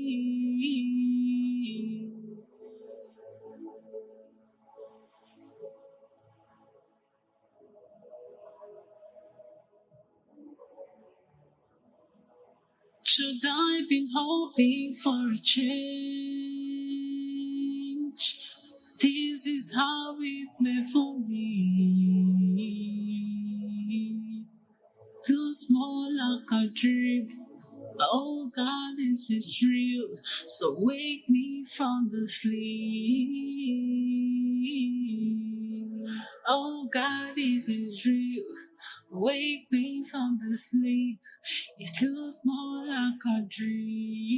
Should I been hoping for a change? This is how it may for me. Feels more like a dream. Oh God, this is real. So wake me from the sleep. Oh God, this is real. Wake me from the sleep. It feels more like a dream.